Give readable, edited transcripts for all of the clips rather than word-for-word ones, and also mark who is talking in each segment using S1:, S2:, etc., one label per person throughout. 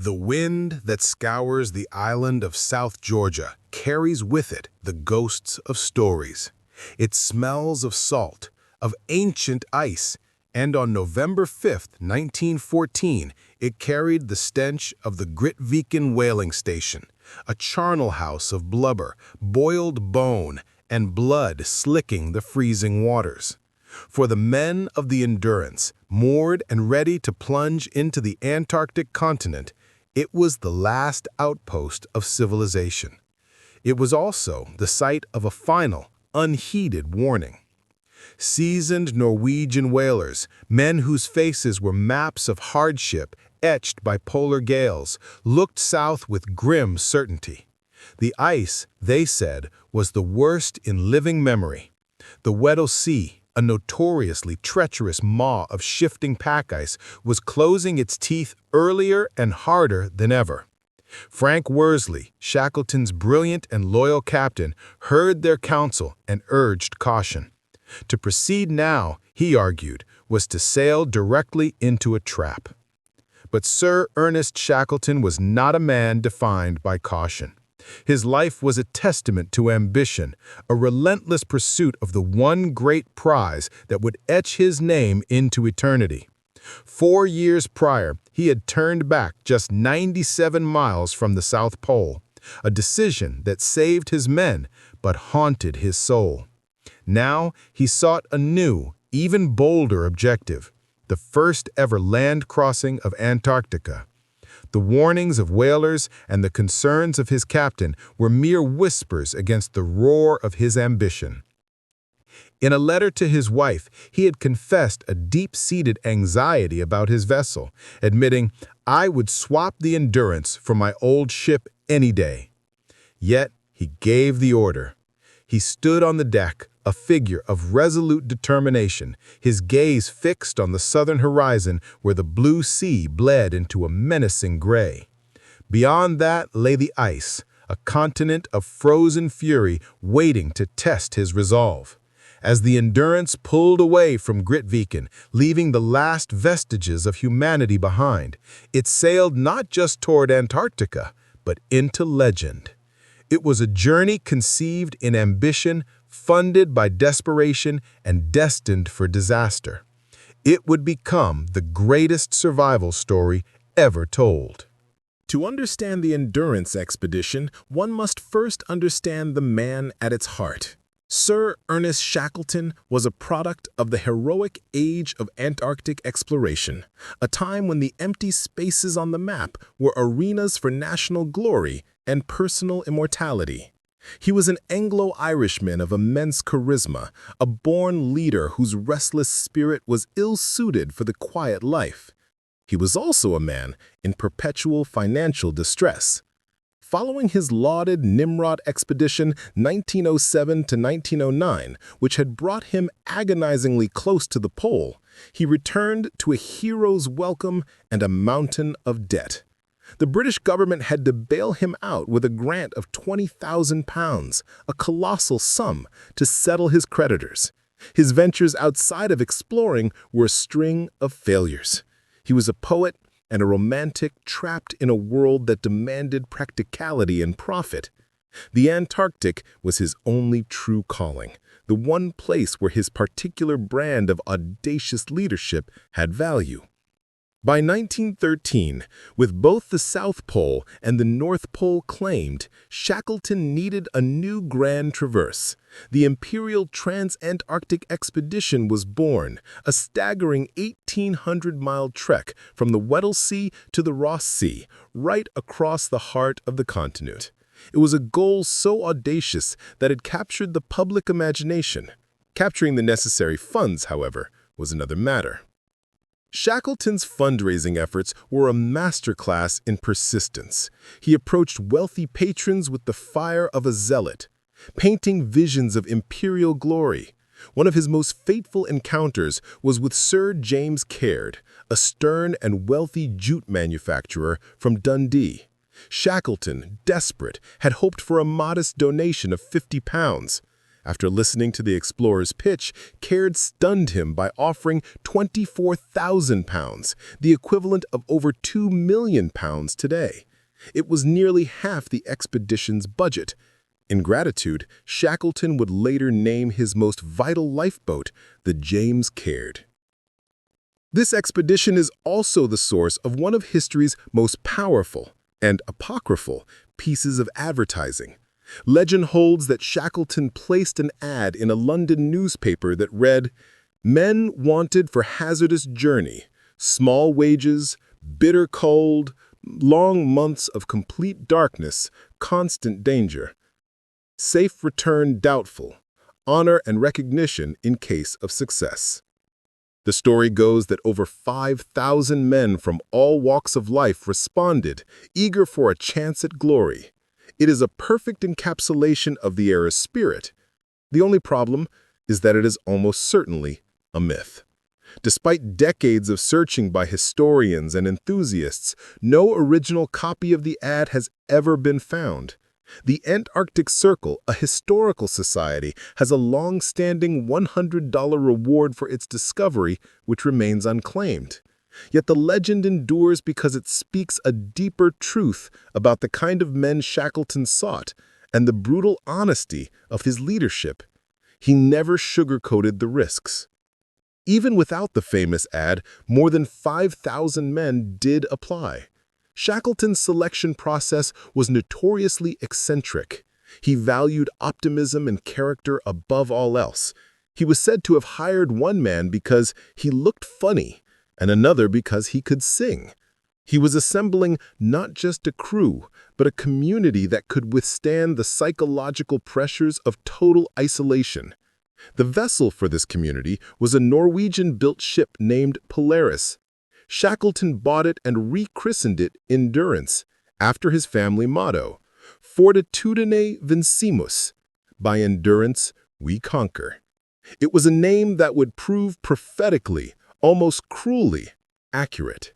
S1: The wind that scours the island of South Georgia carries with it the ghosts of stories. It smells of salt, of ancient ice, and on November 5th, 1914, it carried the stench of the Grytviken whaling station, a charnel house of blubber, boiled bone, and blood slicking the freezing waters. For the men of the Endurance, moored and ready to plunge into the Antarctic continent, it was the last outpost of civilization. It was also the site of a final, unheeded warning. Seasoned Norwegian whalers, men whose faces were maps of hardship etched by polar gales, looked south with grim certainty. The ice, they said, was the worst in living memory. The Weddell Sea, a notoriously treacherous maw of shifting pack ice, was closing its teeth earlier and harder than ever. Frank Worsley, Shackleton's brilliant and loyal captain, heard their counsel and urged caution. To proceed now, he argued, was to sail directly into a trap. But Sir Ernest Shackleton was not a man defined by caution. His life was a testament to ambition, a relentless pursuit of the one great prize that would etch his name into eternity. 4 years prior, he had turned back just 97 miles from the South Pole, a decision that saved his men but haunted his soul. Now he sought a new, even bolder objective, the first ever land crossing of Antarctica. The warnings of whalers and the concerns of his captain were mere whispers against the roar of his ambition. In a letter to his wife, he had confessed a deep-seated anxiety about his vessel, admitting, "I would swap the Endurance for my old ship any day." Yet he gave the order. He stood on the deck, a figure of resolute determination, his gaze fixed on the southern horizon where the blue sea bled into a menacing gray. Beyond that lay the ice, a continent of frozen fury waiting to test his resolve. As the Endurance pulled away from Grytviken, leaving the last vestiges of humanity behind, it sailed not just toward Antarctica, but into legend. It was a journey conceived in ambition, funded by desperation, and destined for disaster. It would become the greatest survival story ever told. To understand the Endurance expedition, one must first understand the man at its heart. Sir Ernest Shackleton was a product of the heroic age of Antarctic exploration, a time when the empty spaces on the map were arenas for national glory and personal immortality. He was an Anglo-Irishman of immense charisma, a born leader whose restless spirit was ill-suited for the quiet life. He was also a man in perpetual financial distress. Following his lauded Nimrod expedition 1907 to 1909, which had brought him agonizingly close to the pole, he returned to a hero's welcome and a mountain of debt. The British government had to bail him out with a grant of £20,000, a colossal sum, to settle his creditors. His ventures outside of exploring were a string of failures. He was a poet and a romantic trapped in a world that demanded practicality and profit. The Antarctic was his only true calling, the one place where his particular brand of audacious leadership had value. By 1913, with both the South Pole and the North Pole claimed, Shackleton needed a new grand traverse. The Imperial Trans-Antarctic Expedition was born, a staggering 1,800-mile trek from the Weddell Sea to the Ross Sea, right across the heart of the continent. It was a goal so audacious that it captured the public imagination. Capturing the necessary funds, however, was another matter. Shackleton's fundraising efforts were a masterclass in persistence. He approached wealthy patrons with the fire of a zealot, painting visions of imperial glory. One of his most fateful encounters was with Sir James Caird, a stern and wealthy jute manufacturer from Dundee. Shackleton, desperate, had hoped for a modest donation of £50. After listening to the explorer's pitch, Caird stunned him by offering £24,000, the equivalent of over £2 million today. It was nearly half the expedition's budget. In gratitude, Shackleton would later name his most vital lifeboat the James Caird. This expedition is also the source of one of history's most powerful and apocryphal pieces of advertising. Legend holds that Shackleton placed an ad in a London newspaper that read, "Men wanted for hazardous journey, small wages, bitter cold, long months of complete darkness, constant danger. Safe return doubtful, honor and recognition in case of success." The story goes that over 5,000 men from all walks of life responded, eager for a chance at glory. It is a perfect encapsulation of the era's spirit. The only problem is that it is almost certainly a myth. Despite decades of searching by historians and enthusiasts, no original copy of the ad has ever been found. The Antarctic Circle, a historical society, has a long-standing $100 reward for its discovery, which remains unclaimed. Yet the legend endures because it speaks a deeper truth about the kind of men Shackleton sought and the brutal honesty of his leadership. He never sugarcoated the risks. Even without the famous ad, more than 5,000 men did apply. Shackleton's selection process was notoriously eccentric. He valued optimism and character above all else. He was said to have hired one man because he looked funny, and another because he could sing. He was assembling not just a crew, but a community that could withstand the psychological pressures of total isolation. The vessel for this community was a Norwegian-built ship named Polaris. Shackleton bought it and rechristened it Endurance, after his family motto, Fortitudine Vincimus, by endurance we conquer. It was a name that would prove prophetically, almost cruelly, accurate.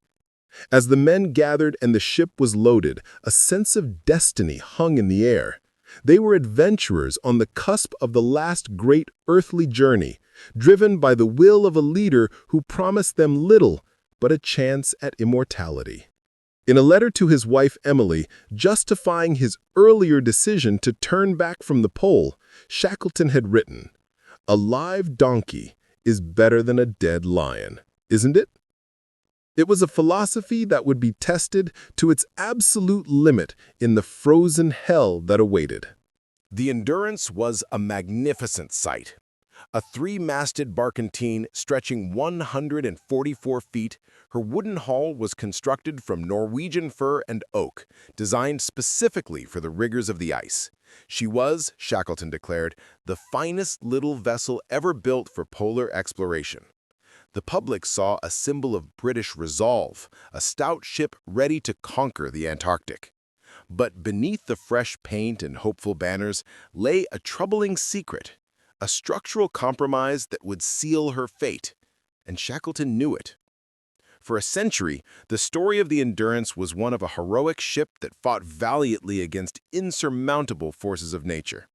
S1: As the men gathered and the ship was loaded, a sense of destiny hung in the air. They were adventurers on the cusp of the last great earthly journey, driven by the will of a leader who promised them little but a chance at immortality. In a letter to his wife Emily, justifying his earlier decision to turn back from the pole, Shackleton had written, "A live donkey is better than a dead lion, isn't it?" It was a philosophy that would be tested to its absolute limit in the frozen hell that awaited. The Endurance was a magnificent sight. A three-masted barkentine stretching 144 feet, her wooden hull was constructed from Norwegian fir and oak, designed specifically for the rigors of the ice. She was, Shackleton declared, the finest little vessel ever built for polar exploration. The public saw a symbol of British resolve, a stout ship ready to conquer the Antarctic. But beneath the fresh paint and hopeful banners lay a troubling secret, a structural compromise that would seal her fate, and Shackleton knew it. For a century, the story of the Endurance was one of a heroic ship that fought valiantly against insurmountable forces of nature.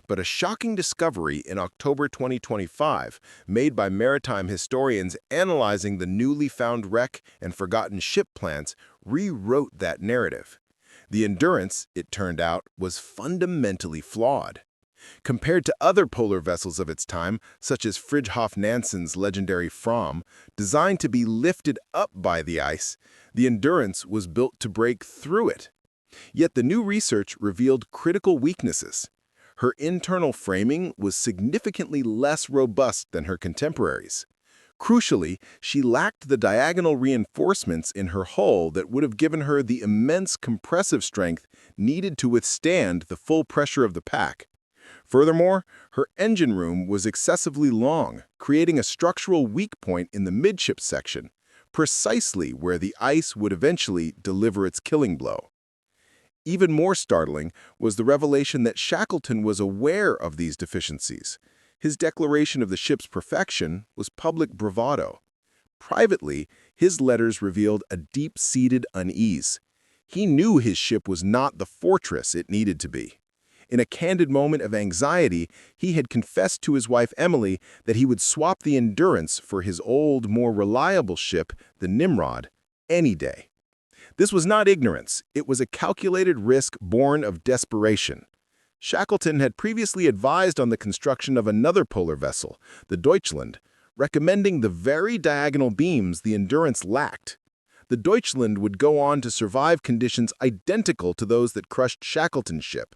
S1: But a shocking discovery in October 2025, made by maritime historians analyzing the newly found wreck and forgotten ship plants, rewrote that narrative. The Endurance, it turned out, was fundamentally flawed. Compared to other polar vessels of its time, such as Fridtjof Nansen's legendary Fram, designed to be lifted up by the ice, the Endurance was built to break through it. Yet the new research revealed critical weaknesses. Her internal framing was significantly less robust than her contemporaries. Crucially, she lacked the diagonal reinforcements in her hull that would have given her the immense compressive strength needed to withstand the full pressure of the pack. Furthermore, her engine room was excessively long, creating a structural weak point in the midship section, precisely where the ice would eventually deliver its killing blow. Even more startling was the revelation that Shackleton was aware of these deficiencies. His declaration of the ship's perfection was public bravado. Privately, his letters revealed a deep-seated unease. He knew his ship was not the fortress it needed to be.
S2: In a candid moment of anxiety, he had confessed to his wife Emily that he would swap the Endurance for his old, more reliable ship, the Nimrod, any day. This was not ignorance, it was a calculated risk born of desperation. Shackleton had previously advised on the construction of another polar vessel, the Deutschland, recommending the very diagonal beams the Endurance lacked. The Deutschland would go on to survive conditions identical to those that crushed Shackleton's ship.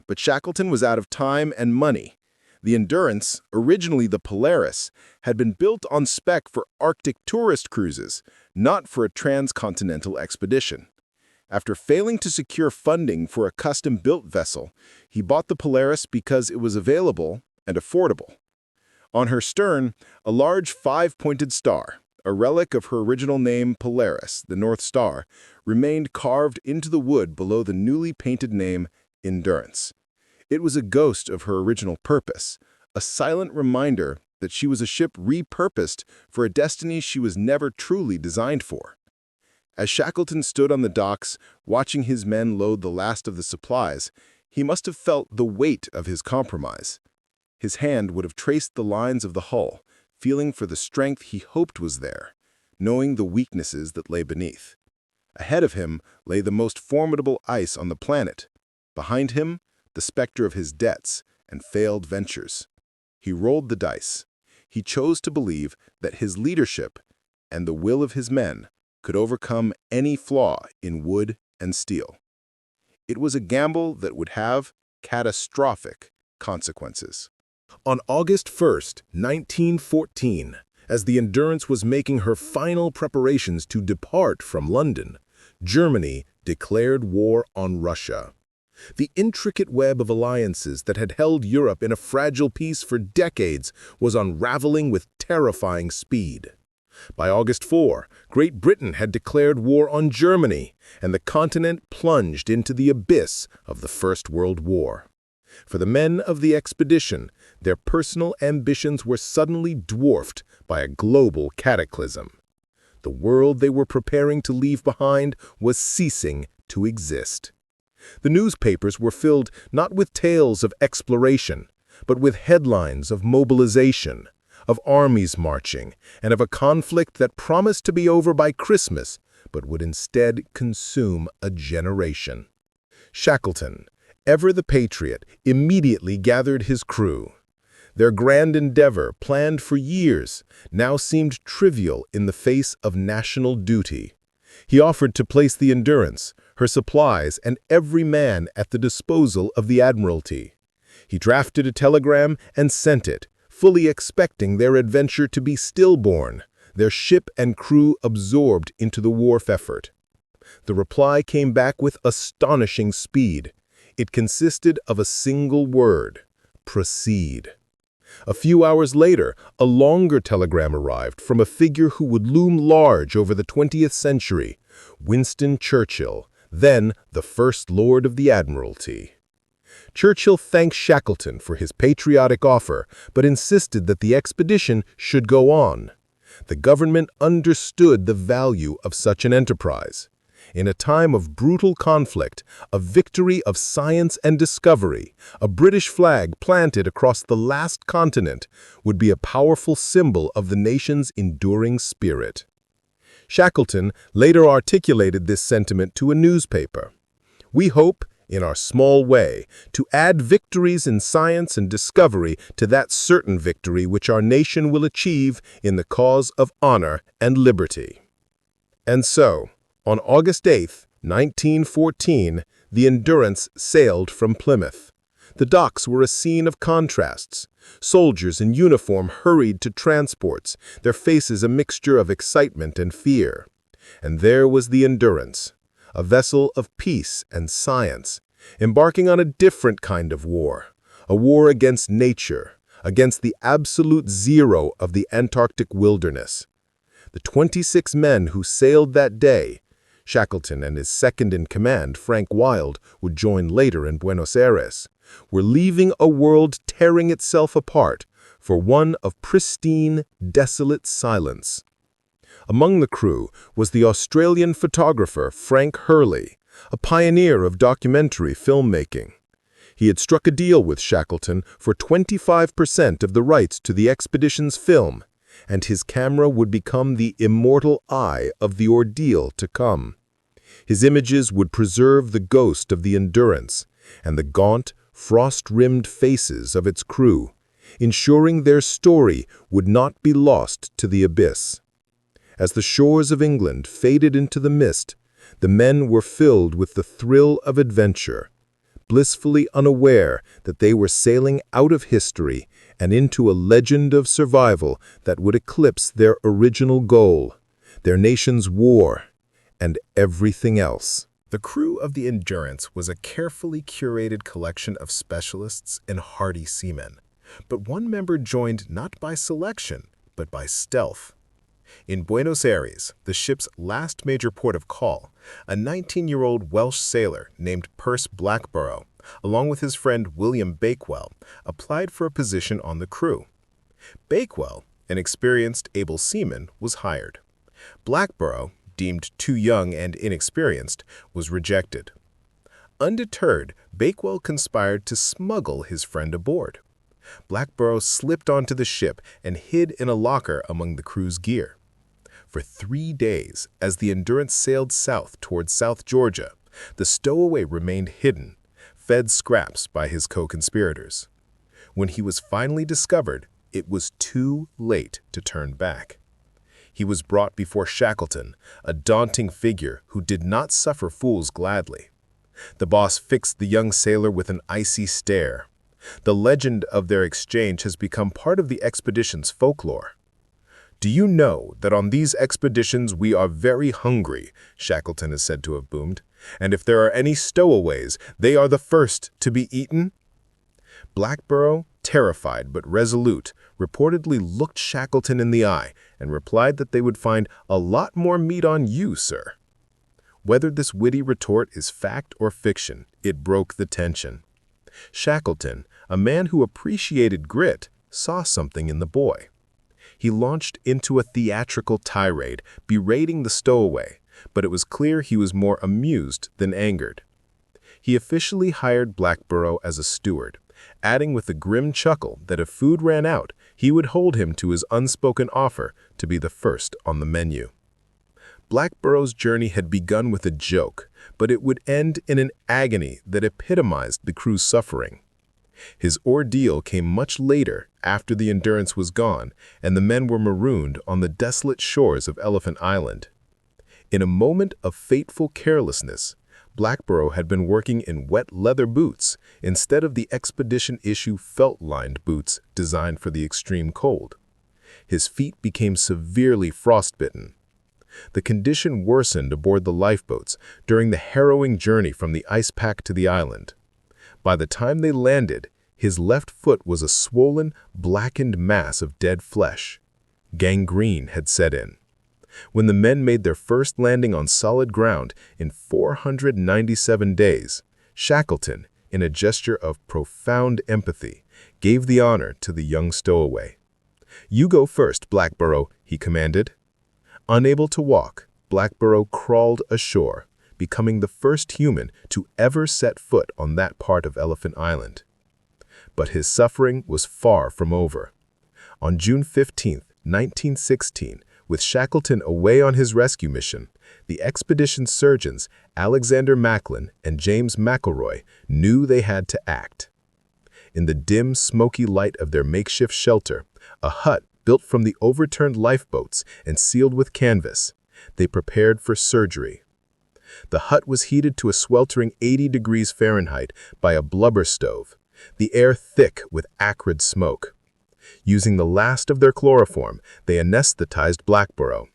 S2: But Shackleton was out of time and money. The Endurance, originally the Polaris, had been built on spec for Arctic tourist cruises, not for a transcontinental expedition. After failing to secure funding for a custom-built vessel, he bought the Polaris because it was available and affordable. On her stern, a large five-pointed star, a relic of her original name Polaris, the North Star, remained carved into the wood below the newly painted name Endurance. It was a ghost of her original purpose, a silent reminder that she was a ship repurposed for a destiny she was never truly designed for. As Shackleton stood on the docks, watching his men load the last of the supplies, he must have felt the weight of his compromise. His hand would have traced the lines of the hull, feeling for the strength he hoped was there, knowing the weaknesses that lay beneath. Ahead of him lay the most formidable ice on the planet. Behind him, the specter of his debts and failed ventures. He rolled the dice. He chose to believe that his leadership and the will of his men could overcome any flaw in wood and steel. It was a gamble that would have catastrophic consequences.
S1: On August 1st, 1914, as the Endurance was making her final preparations to depart from London, Germany declared war on Russia. The intricate web of alliances that had held Europe in a fragile peace for decades was unraveling with terrifying speed. By August 4, Great Britain had declared war on Germany, and the continent plunged into the abyss of the First World War. For the men of the expedition, their personal ambitions were suddenly dwarfed by a global cataclysm. The world they were preparing to leave behind was ceasing to exist. The newspapers were filled not with tales of exploration, but with headlines of mobilization, of armies marching, and of a conflict that promised to be over by Christmas, but would instead consume a generation. Shackleton, ever the patriot, immediately gathered his crew. Their grand endeavor, planned for years, now seemed trivial in the face of national duty. He offered to place the Endurance, her supplies, and every man at the disposal of the Admiralty. He drafted a telegram and sent it, fully expecting their adventure to be stillborn, their ship and crew absorbed into the wharf effort. The reply came back with astonishing speed. It consisted of a single word: proceed. A few hours later, a longer telegram arrived from a figure who would loom large over the 20th century, Winston Churchill, then the First Lord of the Admiralty. Churchill thanked Shackleton for his patriotic offer, but insisted that the expedition should go on. The government understood the value of such an enterprise. In a time of brutal conflict, a victory of science and discovery, a British flag planted across the last continent would be a powerful symbol of the nation's enduring spirit. Shackleton later articulated this sentiment to a newspaper. "We hope, in our small way, to add victories in science and discovery to that certain victory which our nation will achieve in the cause of honor and liberty." And so, on August 8, 1914, the Endurance sailed from Plymouth. The docks were a scene of contrasts. Soldiers in uniform hurried to transports, their faces a mixture of excitement and fear. And there was the Endurance, a vessel of peace and science, embarking on a different kind of war, a war against nature, against the absolute zero of the Antarctic wilderness. The 26 men who sailed that day, Shackleton and his second-in-command, Frank Wild, would join later in Buenos Aires, were leaving a world tearing itself apart for one of pristine, desolate silence. Among the crew was the Australian photographer Frank Hurley, a pioneer of documentary filmmaking.
S2: He had struck a deal with Shackleton for 25% of the rights to the expedition's film, and his camera would become the immortal eye of the ordeal to come. His images would preserve the ghost of the Endurance and the gaunt, frost-rimmed faces of its crew, ensuring their story would not be lost to the abyss. As the shores of England faded into the mist, the men were filled with the thrill of adventure, blissfully unaware that they were sailing out of history and into a legend of survival that would eclipse their original goal, their nation's war, and everything else.
S1: The crew of the Endurance was a carefully curated collection of specialists and hardy seamen, but one member joined not by selection, but by stealth. In Buenos Aires, the ship's last major port of call, a 19-year-old Welsh sailor named Percy Blackborough, along with his friend William Bakewell, applied for a position on the crew. Bakewell, an experienced, able seaman, was hired. Blackborough, deemed too young and inexperienced, was rejected. Undeterred, Bakewell conspired to smuggle his friend aboard. Blackborough slipped onto the ship and hid in a locker among the crew's gear. For 3 days, as the Endurance sailed south towards South Georgia, the stowaway remained hidden, fed scraps by his co-conspirators. When he was finally discovered, it was too late to turn back. He was brought before Shackleton, a daunting figure who did not suffer fools gladly. The boss fixed the young sailor with an icy stare. The legend of their exchange has become part of the expedition's folklore. "Do you know that on these expeditions we are very hungry," Shackleton is said to have boomed, "and if there are any stowaways, they are the first to be eaten?" Blackborough, terrified but resolute, reportedly looked Shackleton in the eye and replied that they would find a lot more meat on you, sir. Whether this witty retort is fact or fiction, it broke the tension. Shackleton, a man who appreciated grit, saw something in the boy. He launched into a theatrical tirade, berating the stowaway, but it was clear he was more amused than angered. He officially hired Blackborough as a steward, adding with a grim chuckle that if food ran out, he would hold him to his unspoken offer to be the first on the menu. Blackborough's journey had begun with a joke, but it would end in an agony that epitomized the crew's suffering. His ordeal came much later, after the Endurance was gone, and the men were marooned on the desolate shores of Elephant Island. In a moment of fateful carelessness, Blackborough had been working in wet leather boots instead of the expedition-issue felt-lined boots designed for the extreme cold. His feet became severely frostbitten. The condition worsened aboard the lifeboats during the harrowing journey from the ice pack to the island. By the time they landed, his left foot was a swollen, blackened mass of dead flesh. Gangrene had set in. When the men made their first landing on solid ground in 497 days, Shackleton, in a gesture of profound empathy, gave the honor to the young stowaway. "You go first, Blackborough," he commanded. Unable to walk, Blackborough crawled ashore, becoming the first human to ever set foot on that part of Elephant Island. But his suffering was far from over. On June 15, 1916, with Shackleton away on his rescue mission, the expedition surgeons Alexander Macklin and James McElroy knew they had to act. In the dim, smoky light of their makeshift shelter, a hut built from the overturned lifeboats and sealed with canvas, they prepared for surgery. The hut was heated to a sweltering 80 degrees Fahrenheit by a blubber stove, the air thick with acrid smoke. Using the last of their chloroform, they anesthetized Blackborough.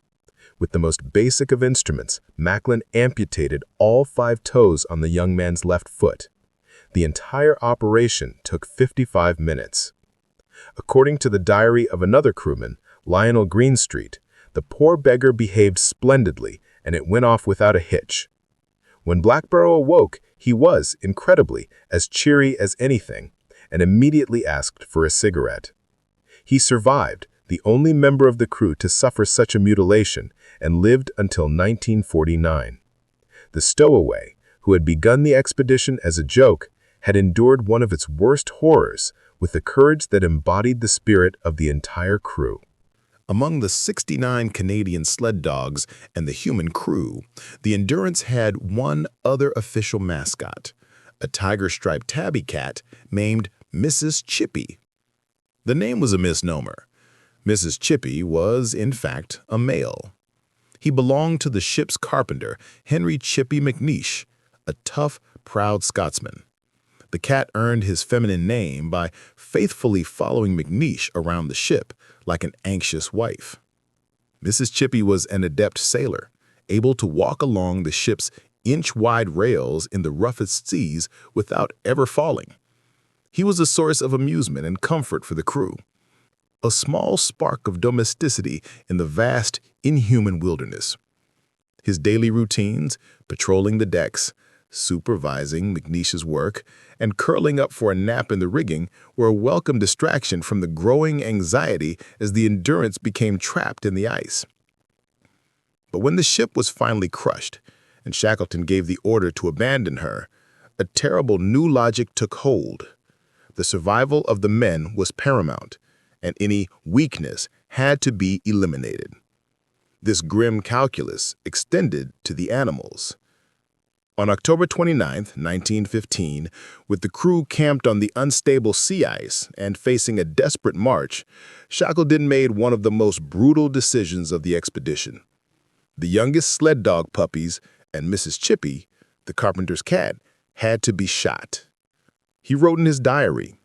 S1: With the most basic of instruments, Macklin amputated all 5 toes on the young man's left foot. The entire operation took 55 minutes. According to the diary of another crewman, Lionel Greenstreet, the poor beggar behaved splendidly, and it went off without a hitch. When Blackborough awoke, he was, incredibly, as cheery as anything, and immediately asked for a cigarette. He survived, the only member of the crew to suffer such a mutilation, and lived until 1949. The stowaway, who had begun the expedition as a joke,
S2: had endured one of its worst horrors with the courage that embodied the spirit of the entire crew.
S1: Among the 69 Canadian sled dogs and the human crew, the Endurance had one other official mascot, a tiger-striped tabby cat named Mrs. Chippy. The name was a misnomer. Mrs. Chippy was, in fact, a male. He belonged to the ship's carpenter, Henry Chippy McNeish, a tough, proud Scotsman. The cat earned his feminine name by faithfully following McNeish around the ship like an anxious wife. Mrs. Chippy was an adept sailor, able to walk along the ship's inch-wide rails in the roughest seas without ever falling. He was a source of amusement and comfort for the crew, a small spark of domesticity in the vast, inhuman wilderness. His daily routines, patrolling the decks, supervising McNeish's work, and curling up for a nap in the rigging were a welcome distraction from the growing anxiety as the Endurance became trapped in the ice. But when the ship was finally crushed, and Shackleton gave the order to abandon her, a terrible new logic took hold. The survival of the men was paramount, and any weakness had to be eliminated. This grim calculus extended to the animals. On October 29, 1915, with the crew camped on the unstable sea ice and facing a desperate march, Shackleton made one of the most brutal decisions of the expedition. The youngest sled dog puppies and Mrs. Chippy, the carpenter's cat, had to be shot. He wrote in his diary,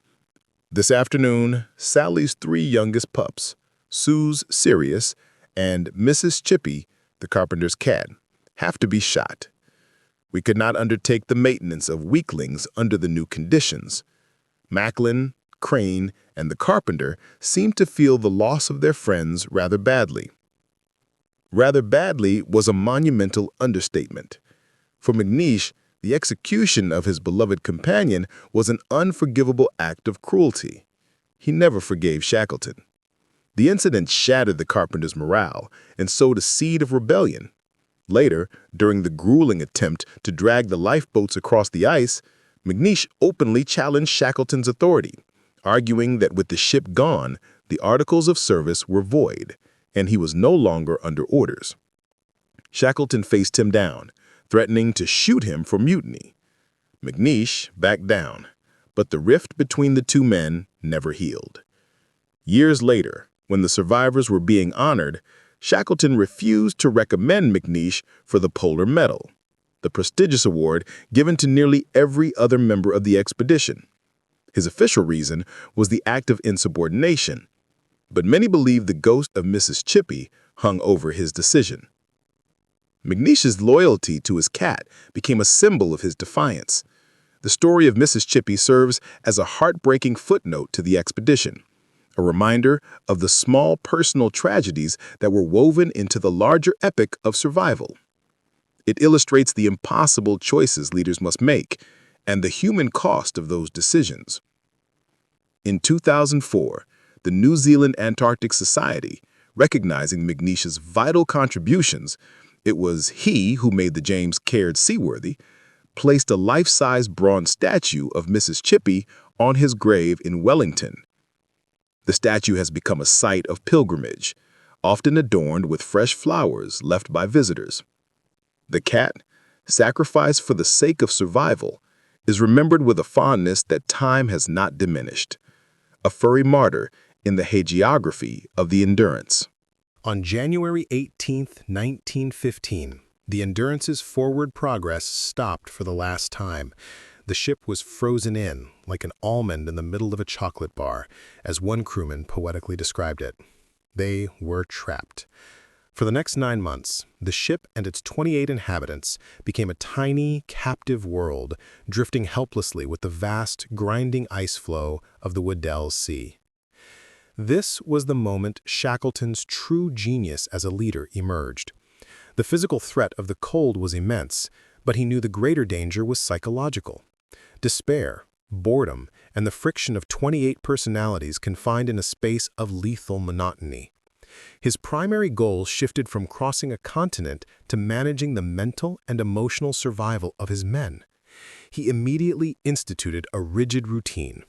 S1: "This afternoon, Sally's 3 youngest pups, Sue's Sirius, and Mrs. Chippy, the carpenter's cat, have to be shot. We could not undertake the maintenance of weaklings under the new conditions. Macklin, Crane, and the carpenter seemed to feel the loss of their friends rather badly." Rather badly was a monumental understatement. For McNeish, the execution of his beloved companion was an unforgivable act of cruelty. He never forgave Shackleton. The incident shattered the carpenter's morale and sowed a seed of rebellion. Later, during the grueling attempt to drag the lifeboats across the ice, McNeish openly challenged Shackleton's authority, arguing that with the ship gone, the articles of service were void, and he was no longer under orders. Shackleton faced him down, threatening to shoot him for mutiny. McNeish backed down, but the rift between the two men never healed. Years later, when the survivors were being honored, Shackleton refused to recommend McNeish for the Polar Medal, the prestigious award given to nearly every other member of the expedition. His official reason was the act of insubordination, but many believe the ghost of Mrs. Chippy hung over his decision. McNeish's loyalty to his cat became a symbol of his defiance. The story of Mrs. Chippy serves as a heartbreaking footnote to the expedition, a reminder of the small personal tragedies that were woven into the larger epic of survival. It illustrates the impossible choices leaders must make and the human cost of those decisions. In 2004, the New Zealand Antarctic Society, recognizing McNeish's vital contributions, it was he who made the James Caird seaworthy, placed a life-size bronze statue of Mrs. Chippy on his grave in Wellington. The statue has become a site of pilgrimage, often adorned with fresh flowers left by visitors. The cat, sacrificed for the sake of survival, is remembered with a fondness that time has not diminished, a furry martyr in the hagiography of the Endurance. On January 18, 1915, the Endurance's forward progress stopped for the last time. The ship was frozen in, like an almond in the middle of a chocolate bar, as one crewman poetically described it. They were trapped. For the next 9 months, the ship and its 28 inhabitants became a tiny, captive world, drifting helplessly with the vast, grinding ice flow of the Weddell Sea. This was the moment Shackleton's true genius as a leader emerged. The physical threat of the cold was immense, but he knew the greater danger was psychological. Despair, boredom, and the friction of 28 personalities confined in a space of lethal monotony. His primary goal shifted from crossing a continent to managing the mental and emotional survival of his men. He immediately instituted a rigid routine.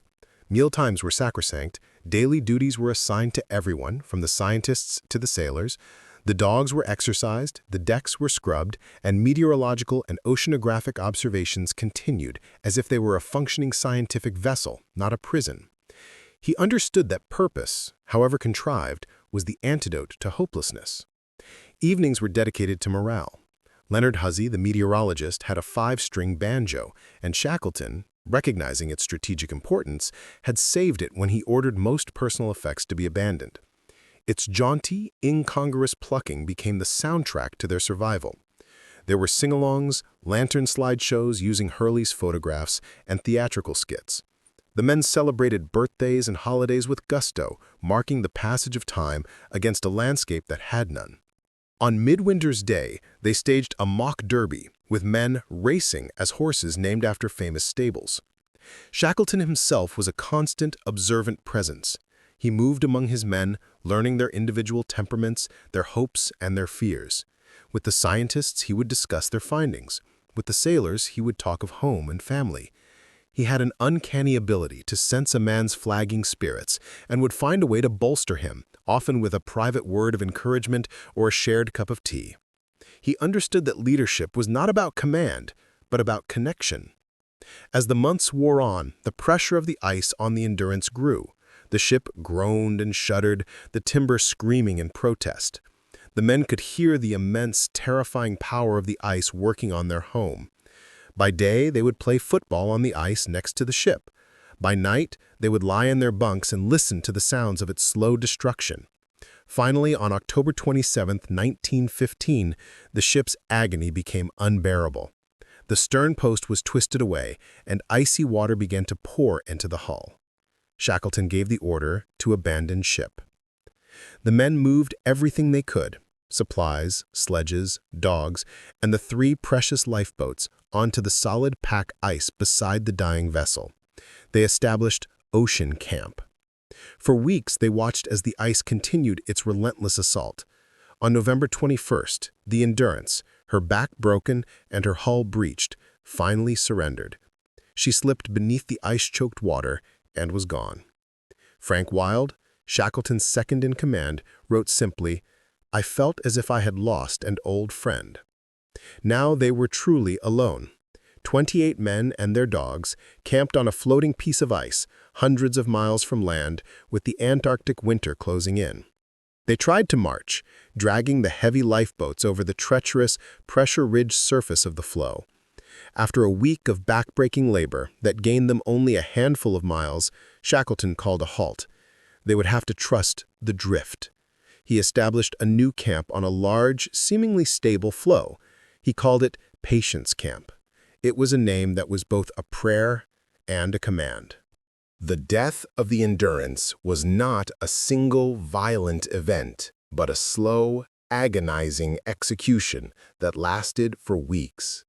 S1: Mealtimes were sacrosanct, daily duties were assigned to everyone, from the scientists to the sailors. The dogs were exercised, the decks were scrubbed, and meteorological and oceanographic observations continued as if they were a functioning scientific vessel, not a prison. He understood that purpose, however contrived, was the antidote to hopelessness. Evenings were dedicated to morale. Leonard Hussey, the meteorologist, had a 5-string banjo, and Shackleton, recognizing its strategic importance, had saved it when he ordered most personal effects to be abandoned. Its jaunty, incongruous plucking became the soundtrack to their survival. There were sing-alongs, lantern slideshows using Hurley's photographs, and theatrical skits. The men celebrated birthdays and holidays with gusto, marking the passage of time against a landscape that had none. On Midwinter's Day, they staged a mock derby, with men racing as horses named after famous stables. Shackleton himself was a constant, observant presence. He moved among his men, learning their individual temperaments, their hopes, and their fears. With the scientists, he would discuss their findings. With the sailors, he would talk of home and family. He had an uncanny ability to sense a man's flagging spirits and would find a way to bolster him, often with a private word of encouragement or a shared cup of tea. He understood that leadership was not about command, but about connection. As the months wore on, the pressure of the ice on the Endurance grew. The ship groaned and shuddered, the timber screaming in protest. The men could hear the immense, terrifying power of the ice working on their home. By day, they would play football on the ice next to the ship. By night, they would lie in their bunks and listen to the sounds of its slow destruction. Finally, on October 27, 1915, the ship's agony became unbearable. The stern post was twisted away, and icy water began to pour into the hull. Shackleton gave the order to abandon ship. The men moved everything they could, supplies, sledges, dogs, and the 3 precious lifeboats, onto the solid pack ice beside the dying vessel. They established Ocean Camp. For weeks, they watched as the ice continued its relentless assault. On November 21st, the Endurance, her back broken and her hull breached, finally surrendered. She slipped beneath the ice-choked water and was gone. Frank Wild, Shackleton's second in command, wrote simply, "I felt as if I had lost an old friend." Now they were truly alone. 28 men and their dogs, camped on a floating piece of ice, hundreds of miles from land, with the Antarctic winter closing in. They tried to march, dragging the heavy lifeboats over the treacherous, pressure-ridged surface of the floe. After a week of backbreaking labor that gained them only a handful of miles, Shackleton called a halt. They would have to trust the drift. He established a new camp on a large, seemingly stable floe. He called it Patience Camp. It was a name that was both a prayer and a command. The death of the Endurance was not a single violent event, but a slow, agonizing execution that lasted for weeks.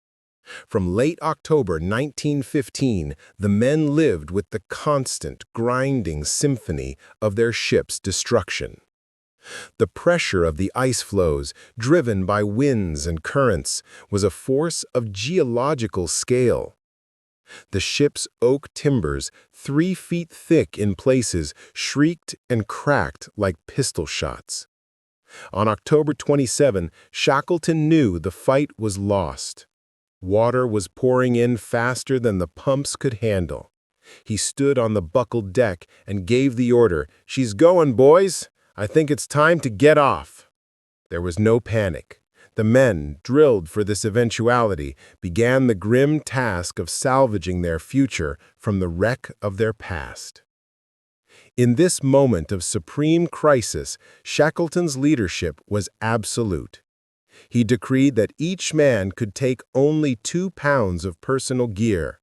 S1: From late October 1915, the men lived with the constant, grinding symphony of their ship's destruction. The pressure of the ice floes, driven by winds and currents, was a force of geological scale. The ship's oak timbers, 3 feet thick in places, shrieked and cracked like pistol shots. On October 27, Shackleton knew the fight was lost. Water was pouring in faster than the pumps could handle. He stood on the buckled deck and gave the order, "She's going, boys. I think it's time to get off." There was no panic. The men, drilled for this eventuality, began the grim task of salvaging their future from the wreck of their past. In this moment of supreme crisis, Shackleton's leadership was absolute. He decreed that each man could take only 2 pounds of personal gear.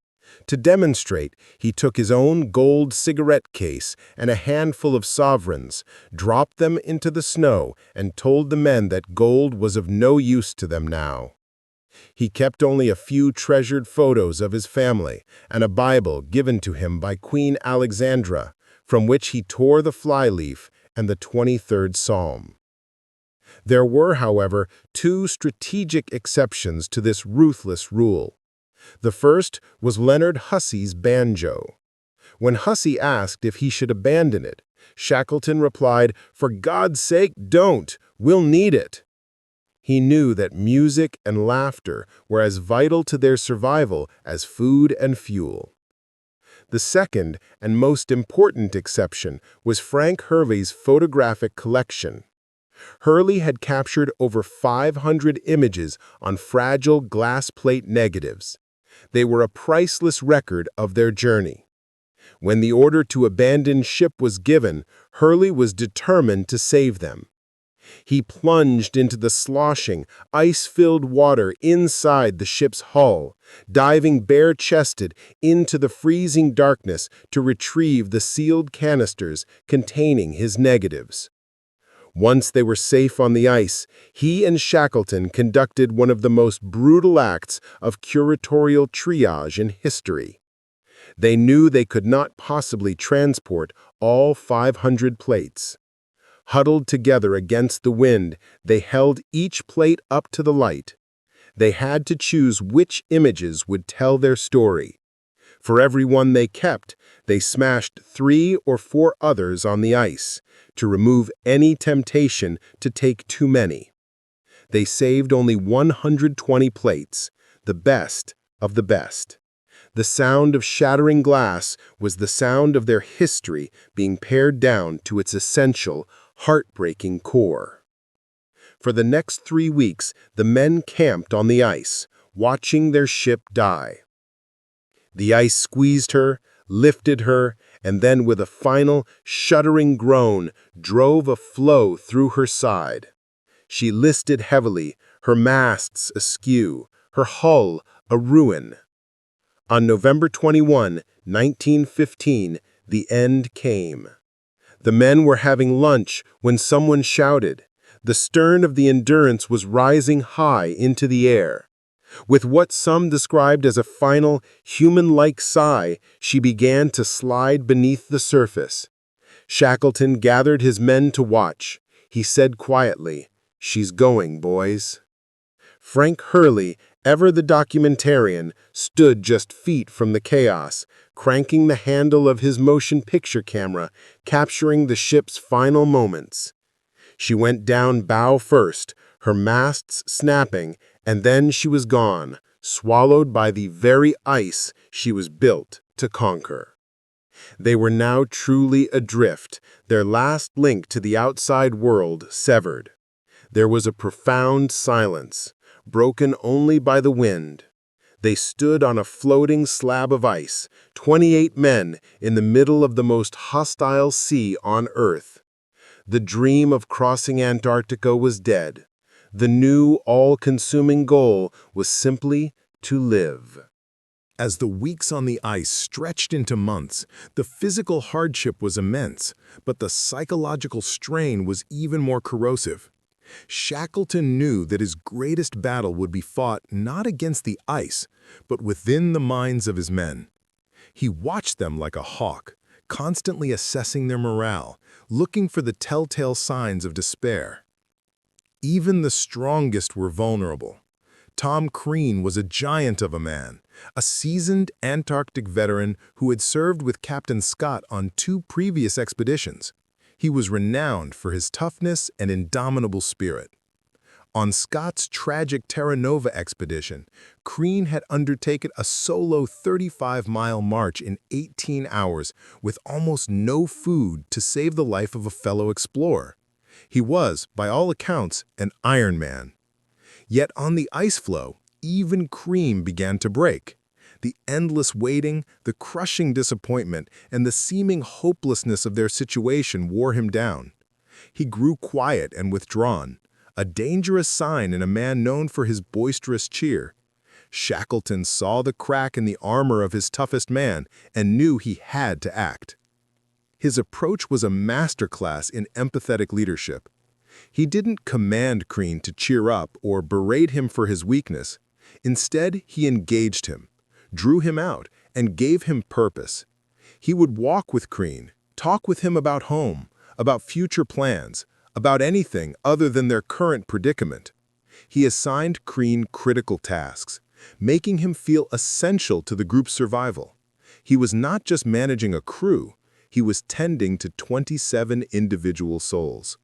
S1: To demonstrate, he took his own gold cigarette case and a handful of sovereigns, dropped them into the snow, and told the men that gold was of no use to them now. He kept only a few treasured photos of his family and a Bible given to him by Queen Alexandra, from which he tore the flyleaf and the 23rd Psalm. There were, however, 2 strategic exceptions to this ruthless rule.
S2: The first was Leonard Hussey's banjo. When Hussey asked if he should abandon it, Shackleton replied, "For God's sake, don't! We'll need it." He knew that music and laughter were as vital to their survival as food and fuel. The second and most important exception was Frank Hurley's photographic collection. Hurley had captured over 500 images on fragile glass plate negatives. They were a priceless record of their journey. When the order to abandon ship was given, Hurley was determined to save them. He plunged into the sloshing, ice-filled water inside the ship's hull, diving bare-chested into the freezing darkness to retrieve the sealed canisters containing his negatives. Once they were safe on the ice, he and Shackleton conducted one of the most brutal acts of curatorial triage in history. They knew they could not possibly transport all 500 plates. Huddled together against the wind, they held each plate up to the light. They had to choose which images would tell their story. For every one they kept, they smashed 3 or 4 others on the ice, to remove any temptation to take too many. They saved only 120 plates, the best of the best. The sound of shattering glass was the sound of their history being pared down to its essential, heartbreaking core. For the next 3 weeks, the men camped on the ice, watching their ship die. The ice squeezed her, lifted her, and then with a final, shuddering groan, drove a floe through her side. She listed heavily, her masts askew, her hull a ruin. On November 21, 1915, the end came. The men were having lunch when someone shouted. The stern of the Endurance was rising high into the air. With what some described as a final, human-like sigh, she began to slide beneath the surface. Shackleton gathered his men to watch. He said quietly, "She's going, boys." Frank Hurley, ever the documentarian, stood just feet from the chaos, cranking the handle of his motion picture camera, capturing the ship's final moments. She went down bow first, her masts snapping, and then she was gone, swallowed by the very ice she was built to conquer. They were now truly adrift, their last link to the outside world severed. There was a profound silence, broken only by the wind. They stood on a floating slab of ice, 28 men in the middle of the most hostile sea on Earth. The dream of crossing Antarctica was dead. The new, all-consuming goal was simply to live.
S1: As the weeks on the ice stretched into months, the physical hardship was immense, but the psychological strain was even more corrosive. Shackleton knew that his greatest battle would be fought not against the ice, but within the minds of his men. He watched them like a hawk, constantly assessing their morale, looking for the telltale signs of despair. Even the strongest were vulnerable. Tom Crean was a giant of a man, a seasoned Antarctic veteran who had served with Captain Scott on 2 previous expeditions. He was renowned for his toughness and indomitable spirit. On Scott's tragic Terra Nova expedition, Crean had undertaken a solo 35-mile march in 18 hours with almost no food to save the life of a fellow explorer. He was, by all accounts, an Iron Man. Yet on the ice floe, even Crean began to break. The endless waiting, the crushing disappointment, and the seeming hopelessness of their situation wore him down. He grew quiet and withdrawn, a dangerous sign in a man known for his boisterous cheer. Shackleton saw the crack in the armor of his toughest man and knew he had to act. His approach was a masterclass in empathetic leadership. He didn't command Crean to cheer up or berate him for his weakness. Instead, he engaged him, drew him out, and gave him purpose. He would walk with Crean, talk with him about home, about future plans, about anything other than their current predicament. He assigned Crean critical tasks,
S2: making him feel essential to the group's survival. He was not just managing a crew, he was tending to 27 individual souls.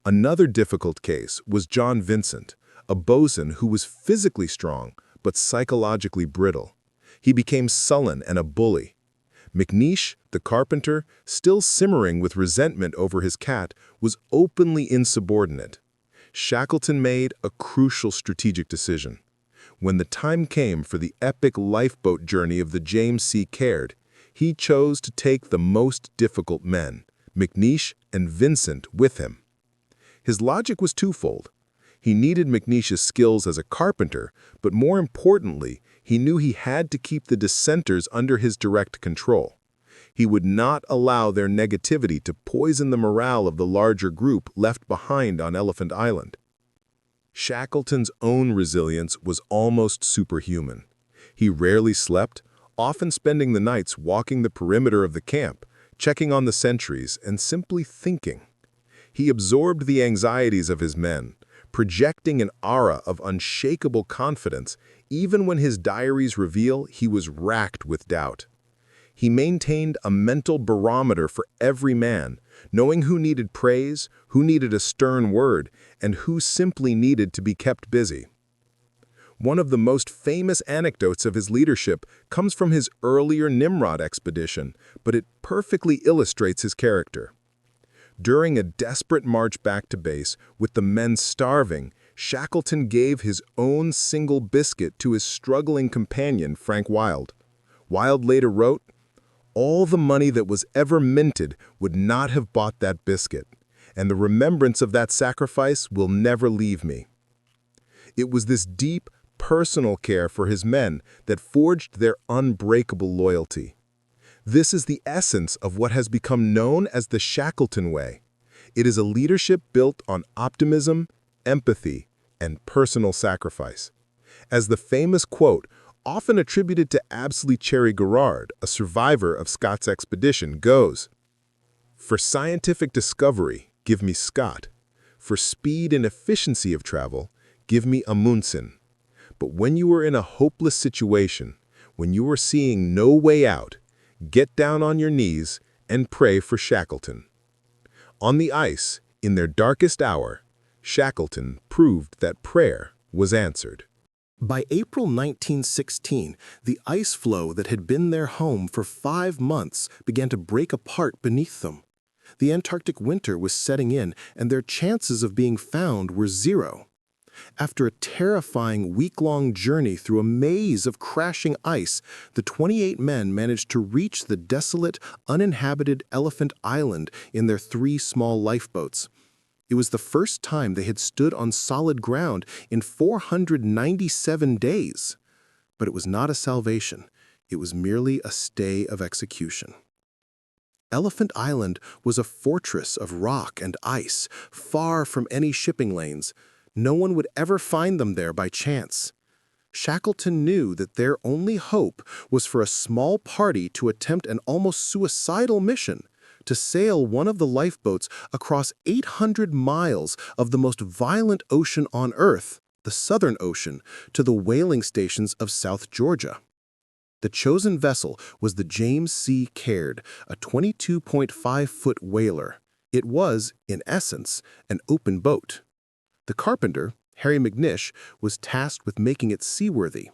S2: Another difficult case was John Vincent, a bosun who was physically strong but psychologically brittle. He became sullen and a bully. McNeish, the carpenter, still simmering with resentment over his cat, was openly insubordinate. Shackleton made a crucial strategic decision. When the time came for the epic lifeboat journey of the James Caird, he chose to take the most difficult men, McNeish and Vincent, with him. His logic was twofold. He needed McNeish's skills as a carpenter, but more importantly, he knew he had to keep the dissenters under his direct control. He would not allow their negativity to poison the morale of the larger group left behind on Elephant Island. Shackleton's own resilience was almost superhuman. He rarely slept, often spending the nights walking the perimeter of the camp, checking on the sentries, and simply thinking. He absorbed the anxieties of his men, projecting an aura of unshakable confidence even when his diaries reveal he was racked with doubt. He maintained a mental barometer for every man, knowing who needed praise, who needed a stern word, and who simply needed to be kept busy. One of the most famous anecdotes of his leadership comes from his earlier Nimrod expedition, but it perfectly illustrates his character. During a desperate march back to base, with the men starving, Shackleton gave his own single biscuit to his struggling companion, Frank Wild. Wild later wrote, "All the money that was ever minted would not have bought that biscuit, and the remembrance of that sacrifice will never leave me." It was this deep, personal care for his men that forged their unbreakable loyalty. This is the essence of what has become known as the Shackleton Way. It is a leadership built on optimism, empathy, and personal sacrifice. As the famous quote, often attributed to Absoly Cherry Garrard, a survivor of Scott's expedition, goes, "For scientific discovery, give me Scott. For speed and efficiency of travel, give me Amundsen. But when you are in a hopeless situation, when you are seeing no way out, get down on your knees and pray for Shackleton." On the ice, in their darkest hour, Shackleton proved that prayer was answered. By April 1916, the ice floe that had been their home for 5 months began to break apart beneath them. The Antarctic winter was setting in, and their chances of being found were zero. After a terrifying week-long journey through a maze of crashing ice, the 28 men managed to reach the desolate, uninhabited Elephant Island in their 3 small lifeboats. It was the first time they had stood on solid ground in 497 days. But it was not a salvation. It was merely a stay of execution. Elephant Island was a fortress of rock and ice, far from any shipping lanes. No one would ever find them there by chance. Shackleton knew that their only hope was for a small party to attempt an almost suicidal mission, to sail one of the lifeboats across 800 miles of the most violent ocean on Earth, the Southern Ocean, to the whaling stations of South Georgia. The chosen vessel was the James Caird, a 22.5-foot whaler. It was, in essence, an open boat. The carpenter, Harry McNeish, was tasked with making it seaworthy.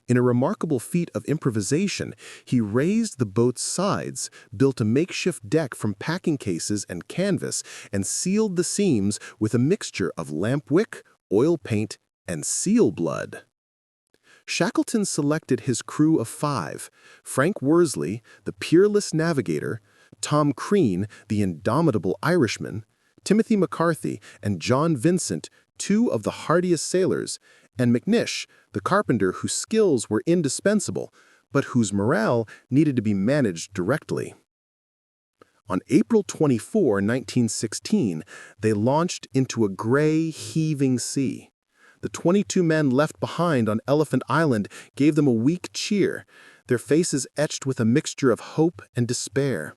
S2: In a remarkable feat of improvisation, he raised the boat's sides, built a makeshift deck from packing cases and canvas, and sealed the seams with a mixture of lamp wick, oil paint, and seal blood. Shackleton selected his crew of 5, Frank Worsley, the peerless navigator, Tom Crean, the indomitable Irishman, Timothy McCarthy, and John Vincent, 2 of the hardiest sailors, and McNeish, the carpenter whose skills were indispensable, but whose morale needed to be managed directly. On April 24, 1916, they launched into a gray, heaving sea. The 22 men left behind on Elephant Island gave them a weak cheer, their faces etched with a mixture of hope and despair.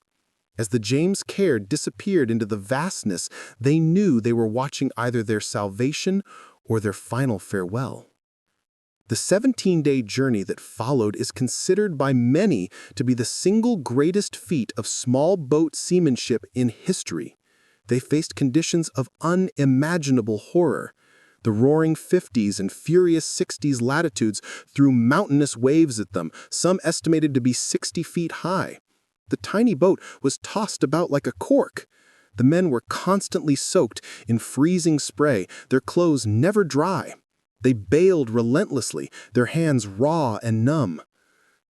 S2: As the James Caird disappeared into the vastness, they knew they were watching either their salvation or their final farewell. The 17-day journey that followed is considered by many to be the single greatest feat of small boat seamanship in history. They faced conditions of unimaginable horror. The roaring 50s and furious 60s latitudes threw mountainous waves at them, some estimated to be 60 feet high. The tiny boat was tossed about like a cork. The men were constantly soaked in freezing spray, their clothes never dry. They bailed relentlessly, their hands raw and numb.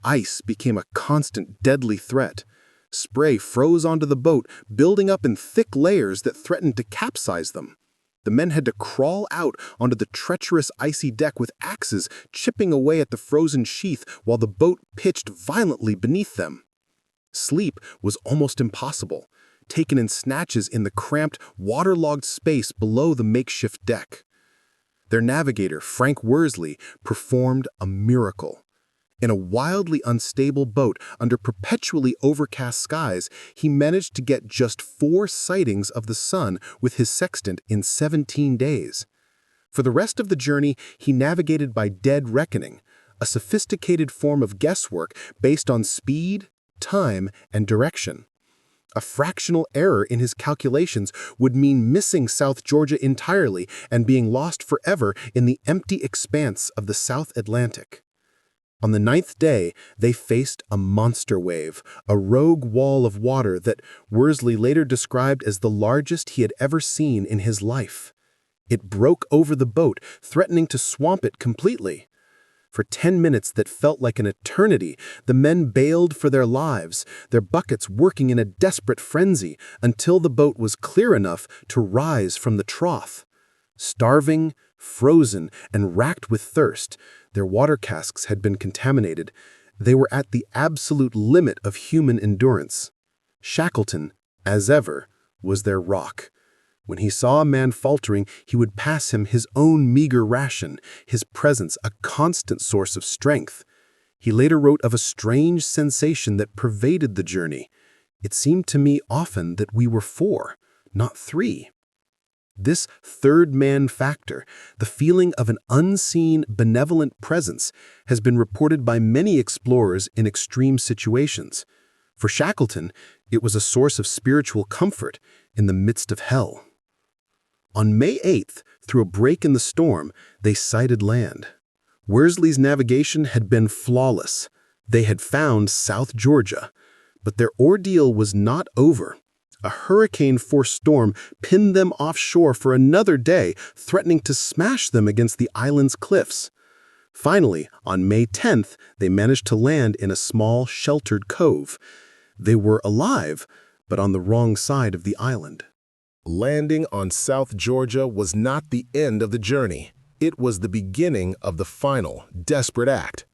S2: Ice became a constant deadly threat. Spray froze onto the boat, building up in thick layers that threatened to capsize them. The men had to crawl out onto the treacherous icy deck with axes, chipping away at the frozen sheath while the boat pitched violently beneath them. Sleep was almost impossible, taken in snatches in the cramped, waterlogged space below the makeshift deck. Their navigator, Frank Worsley, performed a miracle. In a wildly unstable boat under perpetually overcast skies, he managed to get just 4 sightings of the sun with his sextant in 17 days. For the rest of the journey, he navigated by dead reckoning, a sophisticated form of guesswork based on speed, time, and direction. A fractional error in his calculations would mean missing South Georgia entirely and being lost forever in the empty expanse of the South Atlantic. On the 9th day, they faced a monster wave, a rogue wall of water that Worsley later described as the largest he had ever seen in his life. It broke over the boat, threatening to swamp it completely. For 10 minutes that felt like an eternity, the men bailed for their lives, their buckets working in a desperate frenzy until the boat was clear enough to rise from the trough. Starving, frozen, and racked with thirst, their water casks had been contaminated. They were at the absolute limit of human endurance. Shackleton, as ever, was their rock. When he saw a man faltering, he would pass him his own meager ration, his presence a constant source of strength. He later wrote of a strange sensation that pervaded the journey. It seemed to me often that we were 4, not 3. This third man factor, the feeling of an unseen, benevolent presence, has been reported by many explorers in extreme situations. For Shackleton, it was a source of spiritual comfort in the midst of hell. On May 8th, through a break in the storm, they sighted land. Worsley's navigation had been flawless. They had found South Georgia. But their ordeal was not over. A hurricane-force storm pinned them offshore for another day, threatening to smash them against the island's cliffs. Finally, on May 10th, they managed to land in a small, sheltered cove. They were alive, but on the wrong side of the island.
S1: Landing on South Georgia was not the end of the journey. It was the beginning of the final, desperate act.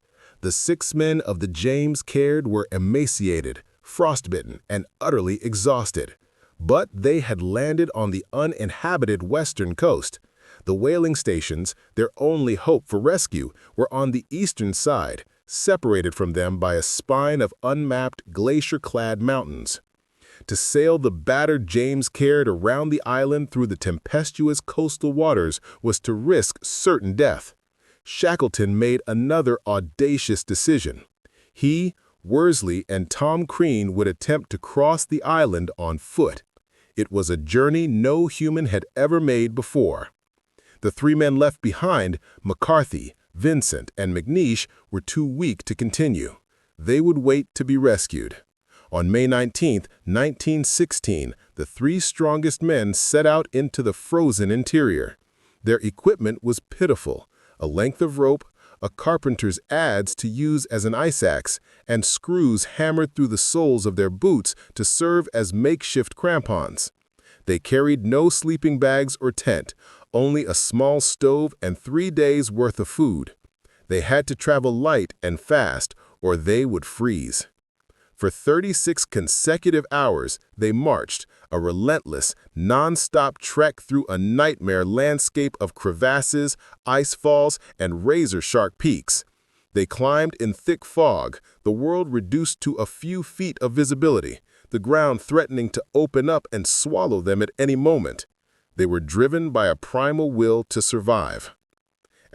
S1: The 6 men of the James Caird were emaciated, frostbitten, and utterly exhausted. But they had landed on the uninhabited western coast. The whaling stations, their only hope for rescue, were on the eastern side, separated from them by a spine of unmapped, glacier-clad mountains. To sail the battered James Caird around the island through the tempestuous coastal waters was to risk certain death. Shackleton made another audacious decision. He, Worsley, and Tom Crean would attempt to cross the island on foot. It was a journey no human had ever made before. The 3 men left behind, McCarthy, Vincent, and McNeish, were too weak to continue. They would wait to be rescued. On May 19, 1916, the 3 strongest men set out into the frozen interior. Their equipment was pitiful: a length of rope, a carpenter's adze to use as an ice axe, and screws hammered through the soles of their boots to serve as makeshift crampons. They carried no sleeping bags or tent, only a small stove and 3 days' worth of food. They had to travel light and fast, or they would freeze. For 36 consecutive hours, they marched, a relentless, non-stop trek through a nightmare landscape of crevasses, ice falls, and razor-sharp peaks. They climbed in thick fog, the world reduced to a few feet of visibility, the ground threatening to open up and swallow them at any moment. They were driven by a primal will to survive.